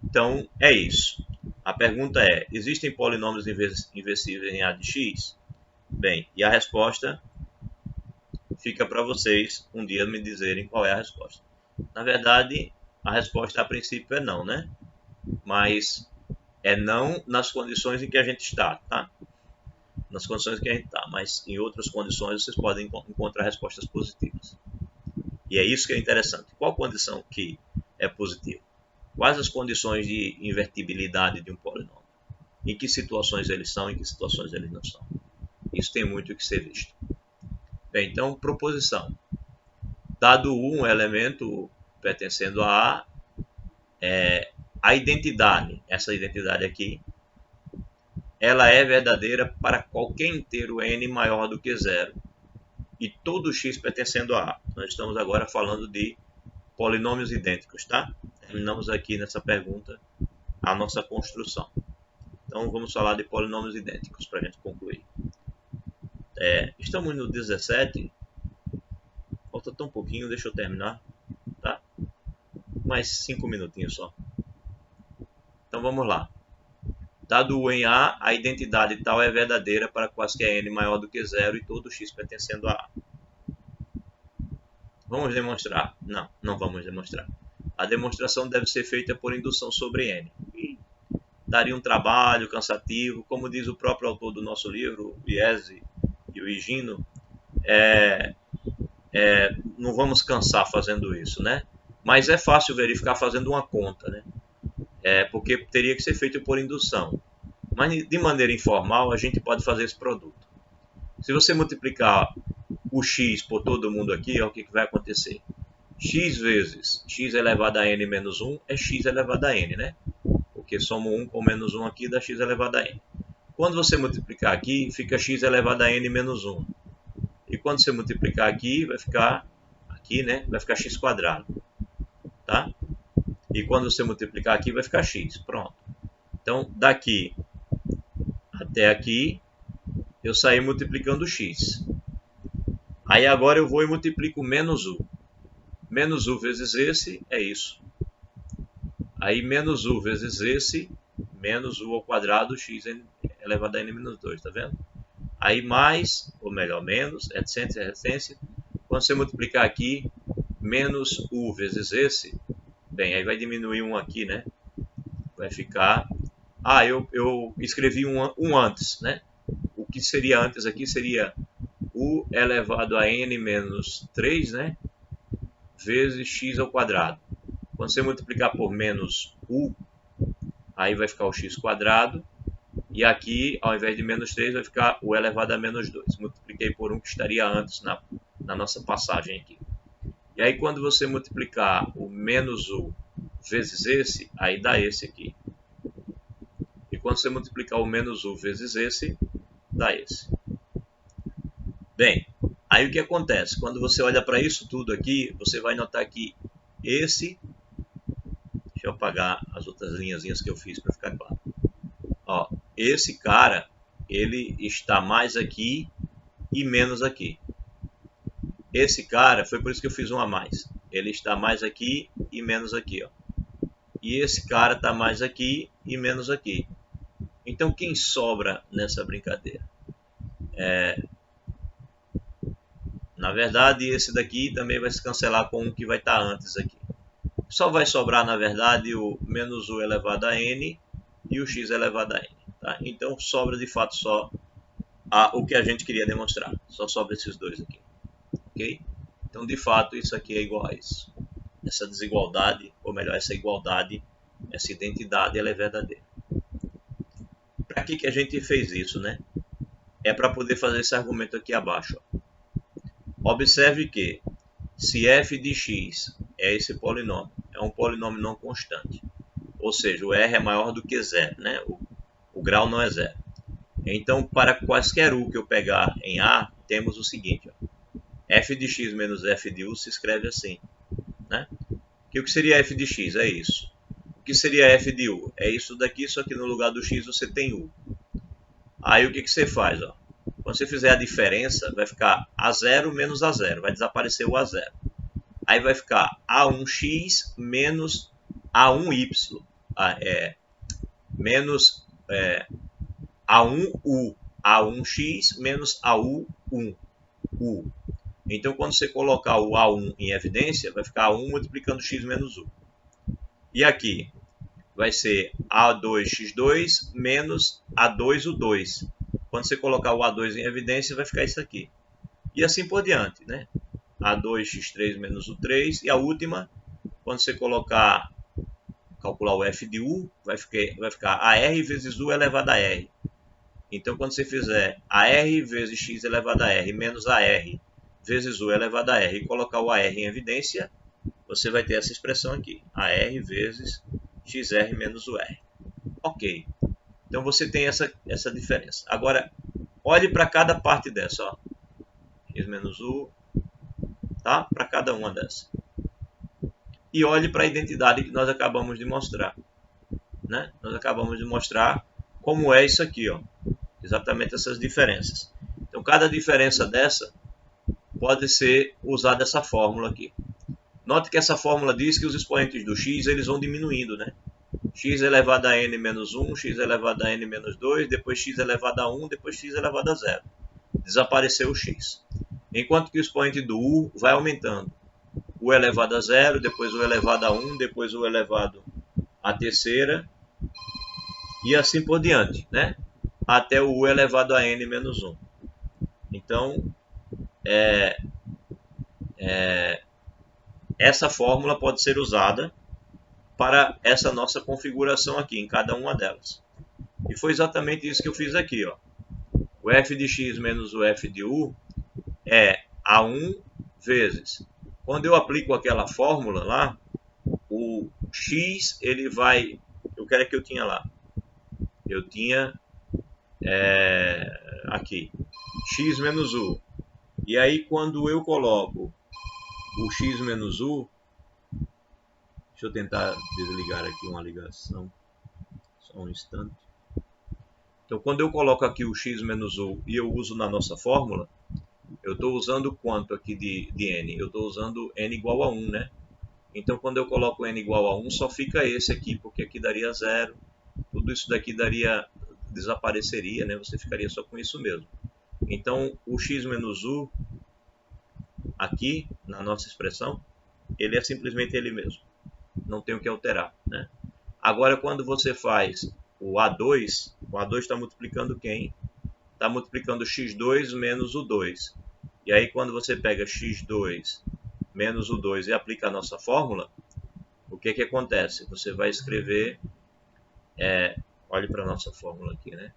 Então, é isso. A pergunta é, existem polinômios inversíveis em A de x? Bem, e a resposta fica para vocês um dia me dizerem qual é a resposta. Na verdade, a resposta a princípio é não, né? Mas é não nas condições em que a gente está, tá? Nas condições em que a gente está, mas em outras condições vocês podem encontrar respostas positivas. E é isso que é interessante. Qual condição que é positiva? Quais as condições de invertibilidade de um polinômio? Em que situações eles são, em que situações eles não são? Isso tem muito que ser visto. Bem, então, proposição. Dado um elemento pertencendo a A, a identidade, essa identidade aqui, ela é verdadeira para qualquer inteiro n maior do que zero e todo x pertencendo a A. Nós estamos agora falando de polinômios idênticos, tá? Terminamos aqui nessa pergunta a nossa construção. Então vamos falar de polinômios idênticos para a gente concluir. Estamos no 17. Falta tão pouquinho, deixa eu terminar, tá? Mais 5 minutinhos só. Então vamos lá. Dado U em A, a identidade tal é verdadeira para quaisquer n maior do que zero e todo x pertencendo a A. Vamos demonstrar? Não, não vamos demonstrar. A demonstração deve ser feita por indução sobre n. E daria um trabalho cansativo, como diz o próprio autor do nosso livro, o Iese e o Higino, não vamos cansar fazendo isso, né? Mas é fácil verificar fazendo uma conta, né? Porque teria que ser feito por indução. Mas de maneira informal, a gente pode fazer esse produto. Se você multiplicar o x por todo mundo aqui, o que vai acontecer? X vezes x elevado a n menos 1 é x elevado a n, né? Porque somo 1 com menos 1 aqui dá x elevado a n. Quando você multiplicar aqui, fica x elevado a n menos 1. E quando você multiplicar aqui, vai ficar aqui, né? Vai ficar x quadrado, tá? E quando você multiplicar aqui, vai ficar x. Pronto. Então, daqui até aqui, eu saí multiplicando x. Aí agora eu vou e multiplico menos u. Menos u vezes esse é isso. Aí menos u vezes esse, menos u ao quadrado, x elevado a n menos 2, tá vendo? Aí mais, ou melhor, menos, reticência. Quando você multiplicar aqui, menos u vezes esse, bem, aí vai diminuir um aqui, né? Vai ficar... eu escrevi um antes, né? O que seria antes aqui seria u elevado a n menos 3, né? Vezes x ao quadrado. Quando você multiplicar por menos u, aí vai ficar o x quadrado. E aqui, ao invés de menos 3, vai ficar u elevado a menos 2. Multipliquei por 1 que estaria antes na nossa passagem aqui. E aí, quando você multiplicar o menos u vezes esse, aí dá esse aqui. E quando você multiplicar o menos u vezes esse, dá esse. Bem, aí o que acontece? Quando você olha para isso tudo aqui, você vai notar que esse... Deixa eu apagar as outras linhazinhas que eu fiz para ficar claro. Ó, esse cara, ele está mais aqui e menos aqui. Esse cara, foi por isso que eu fiz um a mais. Ele está mais aqui e menos aqui, ó. E esse cara está mais aqui e menos aqui. Então, quem sobra nessa brincadeira? Na verdade, esse daqui também vai se cancelar com um que vai estar antes aqui. Só vai sobrar, na verdade, o menos u elevado a n e o x elevado a n. Tá? Então, sobra de fato só o que a gente queria demonstrar. Só sobra esses dois aqui. Ok? Então, de fato, isso aqui é igual a isso. Essa desigualdade, ou melhor, essa igualdade, essa identidade, ela é verdadeira. Para que a gente fez isso, né? É para poder fazer esse argumento aqui abaixo. Ó. Observe que se f de x é esse polinômio, é um polinômio não constante, ou seja, o r é maior do que zero, né? O grau não é zero. Então, para quaisquer u que eu pegar em A, temos o seguinte, ó. F de x menos f de u se escreve assim, né? Que o que seria f de x? É isso. O que seria f de u? É isso daqui, só que no lugar do x você tem u. Aí o que você faz? Ó? Quando você fizer a diferença, vai ficar A0 menos A0, vai desaparecer o A0. Aí vai ficar A1x menos A1y menos A1u, A1x menos AU1, U. Então, quando você colocar o A1 em evidência, vai ficar A1 multiplicando x menos U. E aqui vai ser A2x2 menos A2U2. Quando você colocar o A2 em evidência, vai ficar isso aqui. E assim por diante, né? A2x3 menos U3. E a última, quando você calcular o f de U, vai ficar AR vezes U elevado a R. Então, quando você fizer AR vezes x elevado a R menos AR vezes U elevado a R e colocar o AR em evidência, você vai ter essa expressão aqui, AR vezes XR menos UR. Ok. Então, você tem essa diferença. Agora, olhe para cada parte dessa. Ó. X menos U, tá? Para cada uma dessas. E olhe para a identidade que nós acabamos de mostrar. Né? Nós acabamos de mostrar como é isso aqui. Ó. Exatamente essas diferenças. Então, cada diferença dessa pode ser usada essa fórmula aqui. Note que essa fórmula diz que os expoentes do x eles vão diminuindo, né? X elevado a n menos 1, x elevado a n menos 2, depois x elevado a 1, depois x elevado a 0. Desapareceu o x. Enquanto que o expoente do u vai aumentando. U elevado a 0, depois u elevado a 1, depois u elevado a terceira, e assim por diante, né? Até o u elevado a n menos 1. Então, essa fórmula pode ser usada para essa nossa configuração aqui, em cada uma delas. E foi exatamente isso que eu fiz aqui. Ó. O f de x menos o f de u é A1 vezes. Quando eu aplico aquela fórmula lá, o x, ele vai... Eu quero que eu tinha lá. Eu tinha aqui, x menos u. E aí, quando eu coloco o x menos u, deixa eu tentar desligar aqui uma ligação, só um instante. Então, quando eu coloco aqui o x menos u e eu uso na nossa fórmula, eu estou usando quanto aqui de n? Eu estou usando n igual a 1, né? Então, quando eu coloco n igual a 1, só fica esse aqui, porque aqui daria 0. Tudo isso daqui desapareceria, né? Você ficaria só com isso mesmo. Então, o x menos u, aqui, na nossa expressão, ele é simplesmente ele mesmo. Não tem o que alterar, né? Agora, quando você faz o A2 está multiplicando quem? Está multiplicando x2 menos o 2. E aí, quando você pega x2 menos o 2 e aplica a nossa fórmula, o que acontece? Você vai escrever... olhe para a nossa fórmula aqui, né?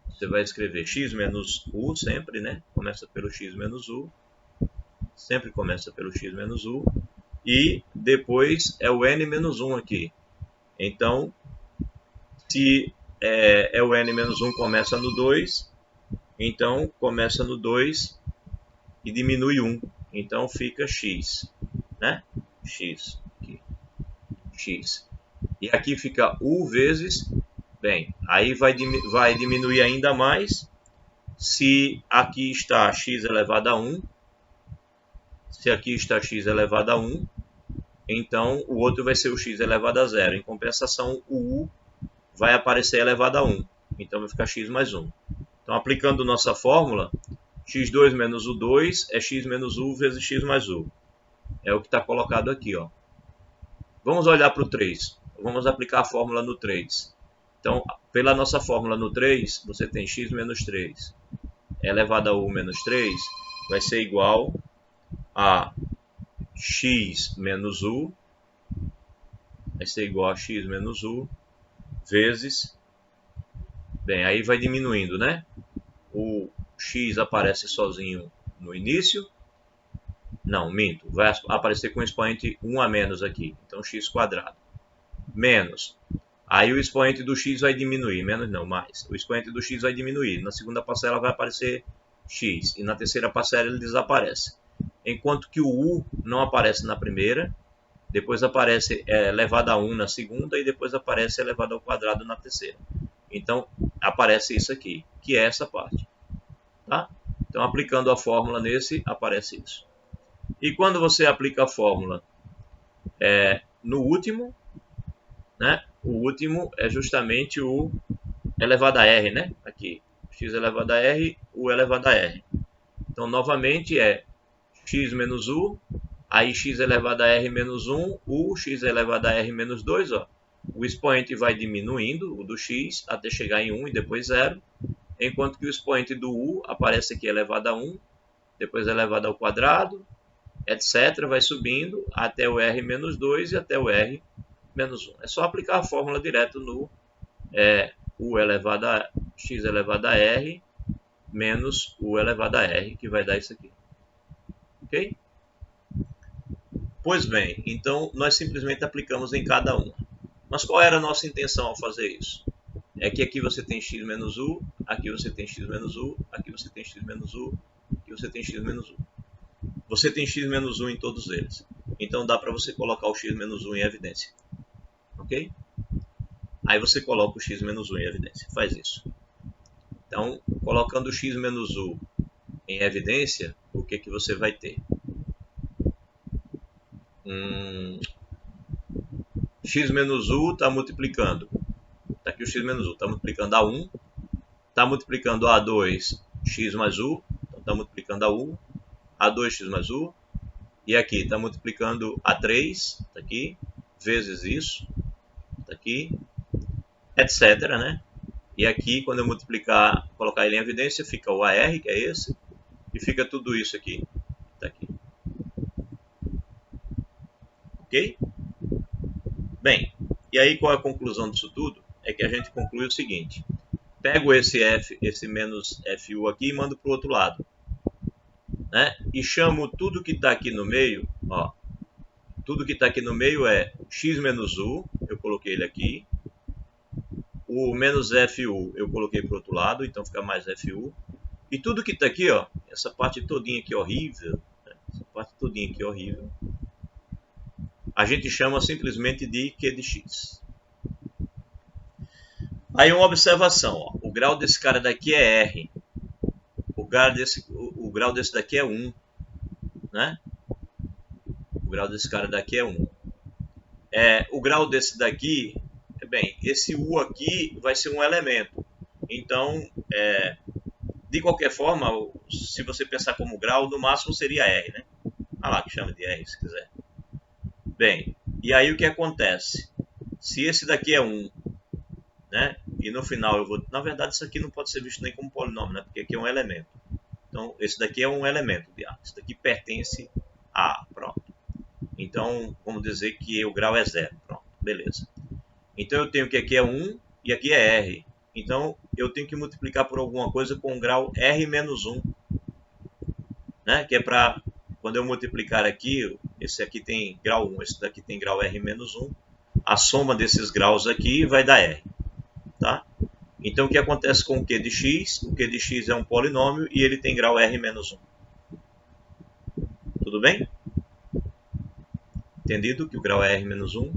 Você vai escrever x menos u sempre, né? Começa pelo x menos u. Sempre começa pelo x menos u. E depois é o n menos 1 aqui. Então, se o n menos 1 começa no 2, então começa no 2 e diminui 1. Então fica x, né? X. Aqui. X. E aqui fica u vezes... Bem, aí vai diminuir ainda mais se aqui está x elevado a 1. Se aqui está x elevado a 1, então o outro vai ser o x elevado a 0. Em compensação, o u vai aparecer elevado a 1. Então vai ficar x mais 1. Então, aplicando nossa fórmula, x2 menos o 2 é x menos u vezes x mais u. É o que está colocado aqui. Ó. Vamos olhar para o 3. Vamos aplicar a fórmula no 3. Então, pela nossa fórmula no 3, você tem x menos 3 elevado a u menos 3 vai ser igual a x menos u, vai ser igual a x menos u vezes... Bem, aí vai diminuindo, né? O x aparece sozinho no início. Não, minto. Vai aparecer com o expoente 1 a menos aqui. Então, x quadrado. Menos. Aí o expoente do x vai diminuir. Menos não, mais. O expoente do x vai diminuir. Na segunda parcela vai aparecer x. E na terceira parcela ele desaparece. Enquanto que o u não aparece na primeira. Depois aparece elevado a 1 na segunda. E depois aparece elevado ao quadrado na terceira. Então, aparece isso aqui. Que é essa parte. Tá? Então, aplicando a fórmula nesse, aparece isso. E quando você aplica a fórmula no último, né? O último é justamente o elevado a r, né? Aqui, x elevado a r, u elevado a r. Então, novamente é x menos u, aí x elevado a r menos 1, u, x elevado a r menos 2, ó. O expoente vai diminuindo, o do x, até chegar em 1 e depois 0, enquanto que o expoente do u aparece aqui elevado a 1, depois elevado ao quadrado, etc. Vai subindo até o r menos 2 e até o r menos 1. É só aplicar a fórmula direto no u elevado a x elevado a r menos u elevado a r, que vai dar isso aqui. Ok? Pois bem, então nós simplesmente aplicamos em cada uma. Mas qual era a nossa intenção ao fazer isso? É que aqui você tem x menos u, aqui você tem x menos u, aqui você tem x menos u, aqui você tem x menos u. Você tem x menos 1 em todos eles. Então dá para você colocar o x menos 1 em evidência. Ok? Aí você coloca o x menos 1 em evidência. Faz isso. Então, colocando o x menos 1 em evidência, o que, que você vai ter? X menos u está multiplicando. Está aqui o x menos u. Está multiplicando a 1. Está multiplicando a 2, x mais u. Então está multiplicando a 1. A 2x mais u. E aqui está multiplicando a 3. Está aqui. Vezes isso. Está aqui. Etc. Né? E aqui, quando eu multiplicar, colocar ele em evidência, fica o AR, que é esse. E fica tudo isso aqui. Está aqui. Ok? Bem, e aí qual é a conclusão disso tudo? É que a gente conclui o seguinte. Pego esse F, esse menos FU aqui e mando para o outro lado. Né? E chamo tudo que está aqui no meio, ó. Tudo que está aqui no meio é x menos u, eu coloquei ele aqui. O menos FU eu coloquei para o outro lado, então fica mais FU. E tudo que está aqui, ó, essa parte todinha aqui horrível, né? Essa parte todinha aqui horrível, a gente chama simplesmente de Q de x. Aí uma observação, ó, o grau desse cara daqui é R. O grau desse daqui é 1. Né? O grau desse cara daqui é 1. O grau desse daqui, bem, esse U aqui vai ser um elemento. Então, de qualquer forma, se você pensar como grau, no máximo seria R, né? Ah lá, que chama de R, se quiser. Bem, e aí o que acontece? Se esse daqui é 1, né? E no final eu vou... Na verdade, isso aqui não pode ser visto nem como polinômio, né? Porque aqui é um elemento. Então, esse daqui é um elemento de A. Esse daqui pertence a A. Pronto. Então, vamos dizer que o grau é 0. Pronto, beleza. Então, eu tenho que aqui é 1 e aqui é R. Então, eu tenho que multiplicar por alguma coisa com o grau R menos 1. Né? Que é para, quando eu multiplicar aqui, esse aqui tem grau 1, esse daqui tem grau R menos 1. A soma desses graus aqui vai dar R. Tá? Então, o que acontece com o Q de x? O Q de x é um polinômio e ele tem grau R menos 1. Tudo bem? Entendido que o grau é R menos 1?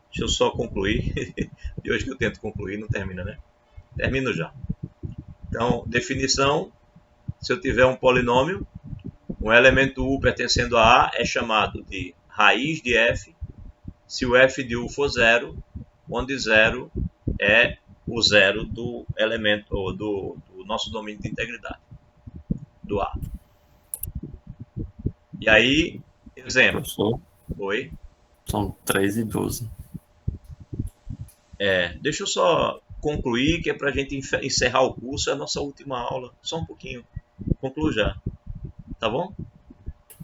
Deixa eu só concluir. De hoje que eu tento concluir, não termina, né? Termino já. Então, definição. Se eu tiver um polinômio, um elemento U pertencendo a A é chamado de raiz de F, se o F de U for 0, onde 0 é o zero do elemento, ou do nosso domínio de integridade, do A. E aí, exemplo. Professor, Oi? são 3:12. Deixa eu só concluir, que é para a gente encerrar o curso, é a nossa última aula. Só um pouquinho. Concluo já. Tá bom?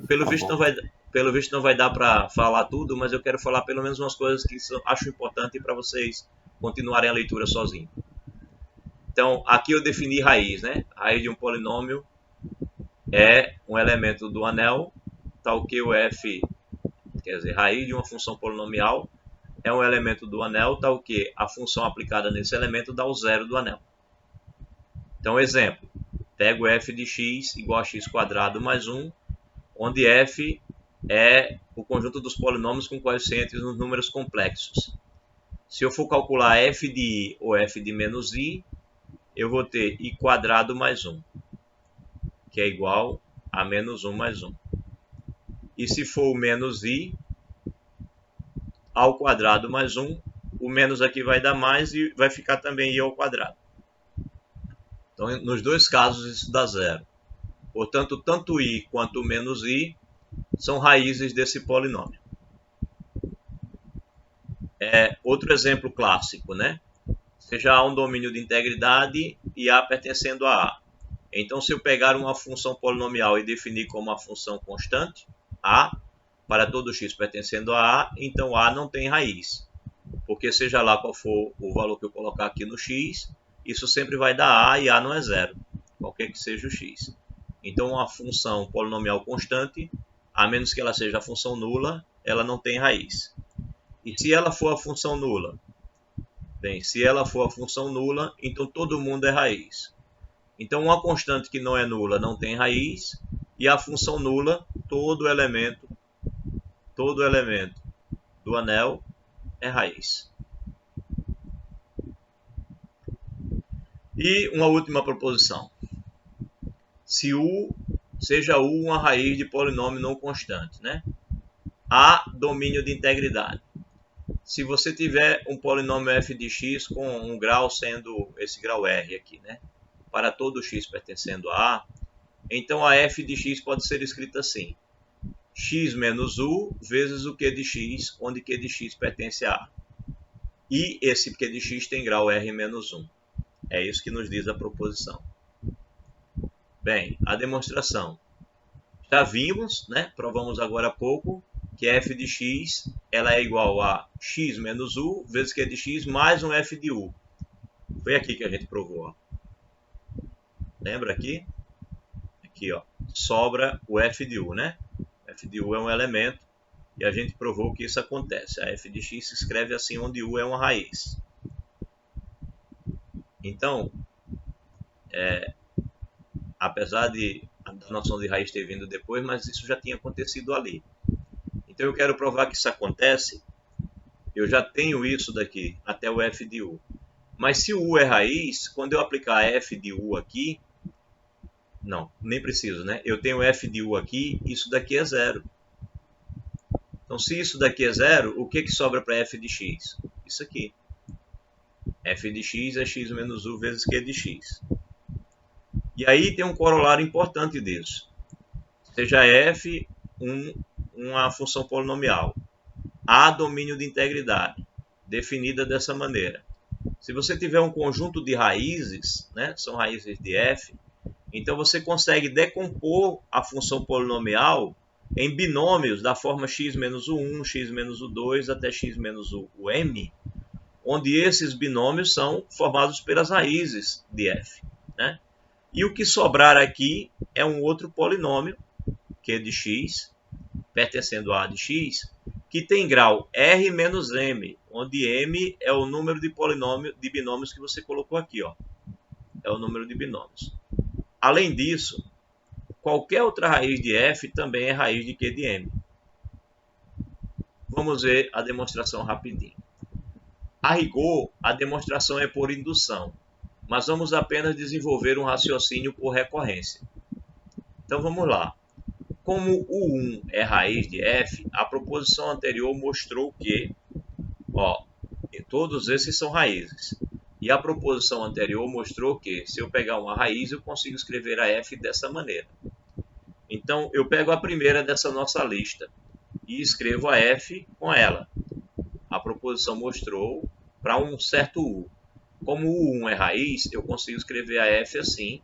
Pelo visto não vai dar para falar tudo, mas eu quero falar pelo menos umas coisas que acho importante para vocês continuarem a leitura sozinhos. Então, aqui eu defini raiz, né? Raiz de um polinômio é um elemento do anel, tal que o f, quer dizer, raiz de uma função polinomial é um elemento do anel, tal que a função aplicada nesse elemento dá o zero do anel. Então, exemplo, pego f de x igual a x² mais 1, onde f é o conjunto dos polinômios com coeficientes nos números complexos. Se eu for calcular f de i ou f de menos i, eu vou ter i² mais 1, que é igual a menos 1 mais 1. E se for o menos i, ao quadrado mais 1, o menos aqui vai dar mais e vai ficar também i ao quadrado. Então, nos dois casos, isso dá zero. Portanto, tanto i quanto menos i são raízes desse polinômio. Outro exemplo clássico, né? Seja A um domínio de integridade e A pertencendo a A. Então, se eu pegar uma função polinomial e definir como uma função constante, A, para todo x pertencendo a A, então A não tem raiz. Porque seja lá qual for o valor que eu colocar aqui no x, isso sempre vai dar A e A não é zero, qualquer que seja o x. Então, uma função polinomial constante, a menos que ela seja a função nula, ela não tem raiz. E se ela for a função nula? Bem, se ela for a função nula, então todo mundo é raiz. Então, uma constante que não é nula não tem raiz, e a função nula, todo elemento do anel é raiz. E uma última proposição. Se U, seja U uma raiz de polinômio não constante, né? A domínio de integridade. Se você tiver um polinômio f de x com um grau sendo esse grau R aqui, né? Para todo x pertencendo a A, então a f de x pode ser escrita assim: x menos u vezes o q de x, onde q de x pertence a A. E esse q de x tem grau R menos 1. É isso que nos diz a proposição. Bem, a demonstração. Já vimos, né? Provamos agora há pouco, que f de x ela é igual a x menos u vezes q de x mais um f de u. Foi aqui que a gente provou. Ó. Lembra aqui? Aqui, ó, sobra o f de u, né? F de u é um elemento e a gente provou que isso acontece. A f de x se escreve assim onde u é uma raiz. Então, apesar da noção de raiz ter vindo depois, mas isso já tinha acontecido ali. Então eu quero provar que isso acontece. Eu já tenho isso daqui, até o f de u. Mas se o u é raiz, quando eu aplicar f de u aqui, não, nem preciso, né? Eu tenho f de u aqui, isso daqui é zero. Então, se isso daqui é zero, o que sobra para f de x? Isso aqui. F de x é x menos u vezes q de x. E aí tem um corolário importante disso. Seja f uma função polinomial. A domínio de integridade, definida dessa maneira. Se você tiver um conjunto de raízes, né, são raízes de f, então você consegue decompor a função polinomial em binômios da forma x menos u1, x menos u2 até x menos um, onde esses binômios são formados pelas raízes de f. Né? E o que sobrar aqui é um outro polinômio, q de x, pertencendo a de x, que tem grau R menos M, onde M é o número de binômios que você colocou aqui. Ó. É o número de binômios. Além disso, qualquer outra raiz de f também é raiz de q de m. Vamos ver a demonstração rapidinho. A rigor, a demonstração é por indução, mas vamos apenas desenvolver um raciocínio por recorrência. Então vamos lá. Como o 1 é raiz de f, a proposição anterior mostrou que, ó, todos esses são raízes. E a proposição anterior mostrou que, se eu pegar uma raiz, eu consigo escrever a f dessa maneira. Então, eu pego a primeira dessa nossa lista e escrevo a f com ela. A proposição mostrou para um certo u. Como o 1 é raiz, eu consigo escrever a f assim.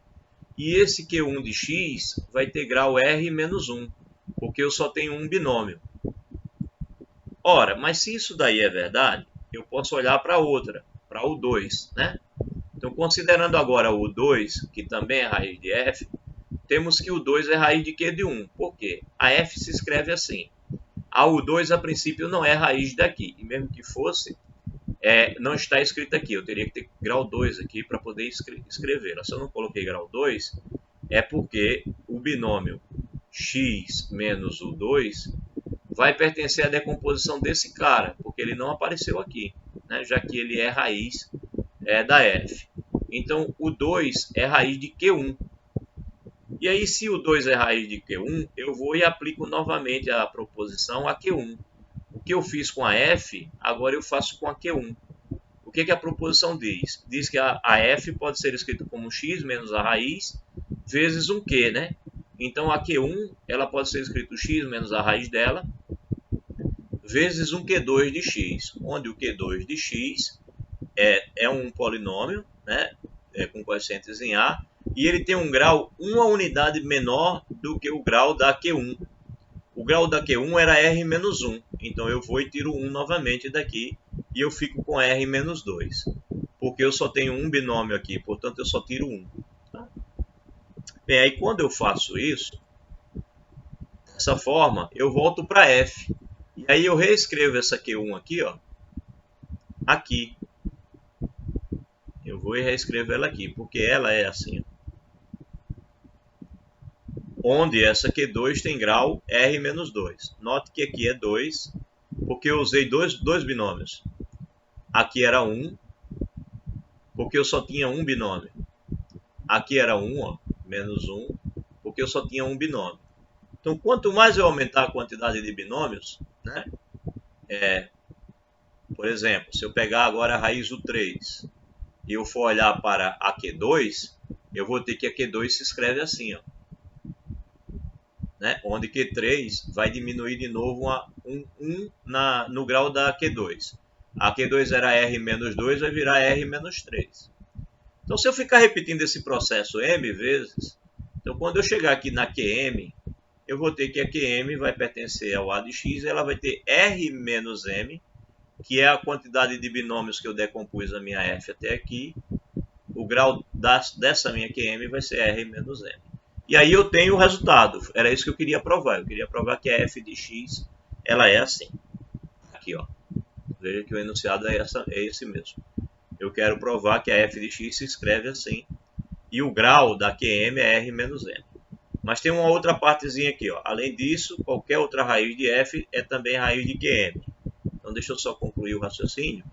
E esse Q1 de x vai ter grau R menos 1, porque eu só tenho um binômio. Ora, mas se isso daí é verdade, eu posso olhar para outra, para o 2, né? Então, considerando agora o 2, que também é raiz de f, temos que o 2 é raiz de Q de 1. Por quê? A f se escreve assim. A U2, a princípio, não é raiz daqui. E mesmo que fosse, não está escrito aqui. Eu teria que ter grau 2 aqui para poder escrever. Se eu não coloquei grau 2, é porque o binômio x menos U2 vai pertencer à decomposição desse cara, porque ele não apareceu aqui, né? Já que ele é raiz da f. Então, o 2 é raiz de Q1. E aí, se o 2 é raiz de Q1, eu vou e aplico novamente a proposição a Q1. O que eu fiz com a f, agora eu faço com a Q1. O que a proposição diz? Diz que a f pode ser escrita como x menos a raiz vezes um q, né? Então a Q1 ela pode ser escrita x menos a raiz dela vezes um Q2 de x, onde o Q2 de x é um polinômio, né? Com coeficientes em A, e ele tem um grau uma unidade menor do que o grau da Q1. O grau da Q1 era R menos 1, então eu vou e tiro 1 novamente daqui, e eu fico com R menos 2, porque eu só tenho um binômio aqui, portanto eu só tiro 1. Tá? Bem, aí quando eu faço isso, dessa forma, eu volto para F, e aí eu reescrevo essa Q1 aqui, ó, aqui. Eu vou e reescrevo ela aqui, porque ela é assim, ó. Onde essa Q2 tem grau R menos 2. Note que aqui é 2, porque eu usei dois binômios. Aqui era 1, porque eu só tinha um binômio. Aqui era 1, ó, menos 1, porque eu só tinha um binômio. Então, quanto mais eu aumentar a quantidade de binômios, né? Por exemplo, se eu pegar agora a raiz do 3 e eu for olhar para a Q2, eu vou ter que a Q2 se escreve assim, ó. Né? Onde Q3 vai diminuir de novo um no grau da Q2. A Q2 era R menos 2, vai virar R menos 3. Então, se eu ficar repetindo esse processo M vezes, então quando eu chegar aqui na QM, eu vou ter que a QM vai pertencer ao A de X, ela vai ter R menos M, que é a quantidade de binômios que eu decompus a minha F até aqui. O grau dessa minha QM vai ser R menos M. E aí eu tenho o resultado. Era isso que eu queria provar. Eu queria provar que a f de x ela é assim. Aqui, ó. Veja que o enunciado é esse mesmo. Eu quero provar que a f de x se escreve assim. E o grau da QM é R menos M. Mas tem uma outra partezinha aqui, ó. Além disso, qualquer outra raiz de f é também raiz de QM. Então deixa eu só concluir o raciocínio.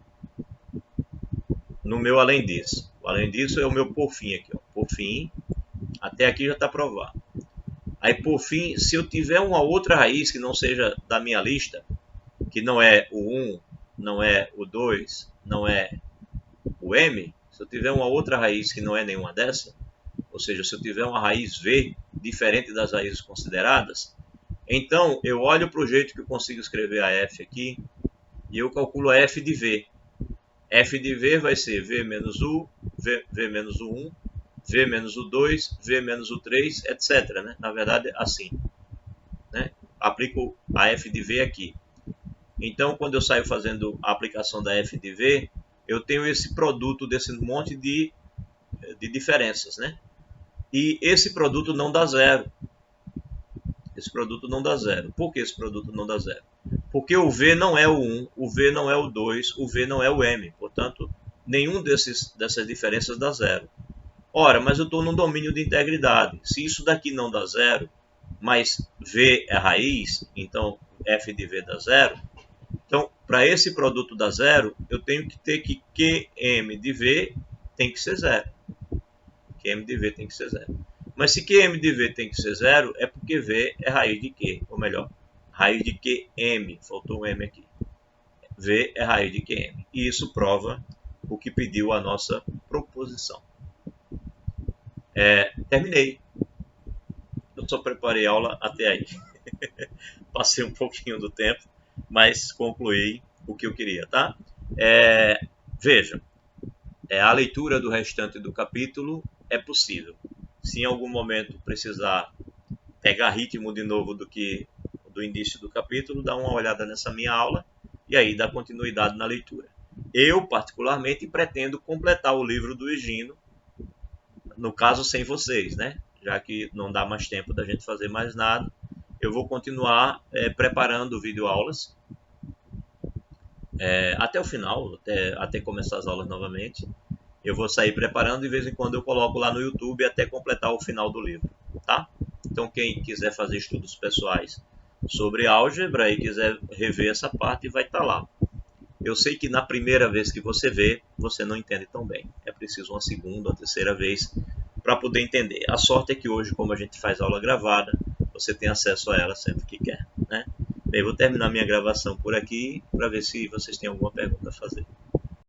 No meu além disso. O além disso é o meu por fim aqui, ó. Por fim, até aqui já está provado. Aí, por fim, se eu tiver uma outra raiz que não seja da minha lista, que não é o 1, não é o 2, não é o M, se eu tiver uma outra raiz que não é nenhuma dessa, ou seja, se eu tiver uma raiz V, diferente das raízes consideradas, então eu olho para o jeito que eu consigo escrever a F aqui, e eu calculo a F de V. F de V vai ser V menos U, V menos o 1, V menos o 2, V menos o 3, etc. Né? Na verdade, assim. Né? Aplico a F de V aqui. Então, quando eu saio fazendo a aplicação da F de V, eu tenho esse produto desse monte de diferenças. Né? E esse produto não dá zero. Esse produto não dá zero. Por que esse produto não dá zero? Porque o V não é o 1, o V não é o 2, o V não é o M. Portanto, nenhum dessas diferenças dá zero. Ora, mas eu estou num domínio de integridade. Se isso daqui não dá zero, mas V é raiz, então f de V dá zero. Então, para esse produto dar zero, eu tenho que ter que Qm de V tem que ser zero. Qm de V tem que ser zero. Mas se Qm de V tem que ser zero, é porque V é raiz de Q, ou melhor, raiz de Qm. Faltou um M aqui. V é raiz de Qm. E isso prova o que pediu a nossa proposição. Terminei. Eu só preparei aula até aí. Passei um pouquinho do tempo, mas concluí o que eu queria, tá? Veja, a leitura do restante do capítulo é possível. Se em algum momento precisar pegar ritmo de novo do início do capítulo, dá uma olhada nessa minha aula e aí dá continuidade na leitura. Eu, particularmente, pretendo completar o livro do Higino, no caso sem vocês, né? Já que não dá mais tempo da gente fazer mais nada, eu vou continuar preparando videoaulas até o final, até começar as aulas novamente. Eu vou sair preparando, de vez em quando eu coloco lá no YouTube até completar o final do livro, tá? Então quem quiser fazer estudos pessoais sobre álgebra e quiser rever essa parte, vai estar lá. Eu sei que na primeira vez que você vê, você não entende tão bem. É preciso uma segunda, uma terceira vez para poder entender. A sorte é que hoje, como a gente faz aula gravada, você tem acesso a ela sempre que quer, né? Bem, vou terminar minha gravação por aqui para ver se vocês têm alguma pergunta a fazer.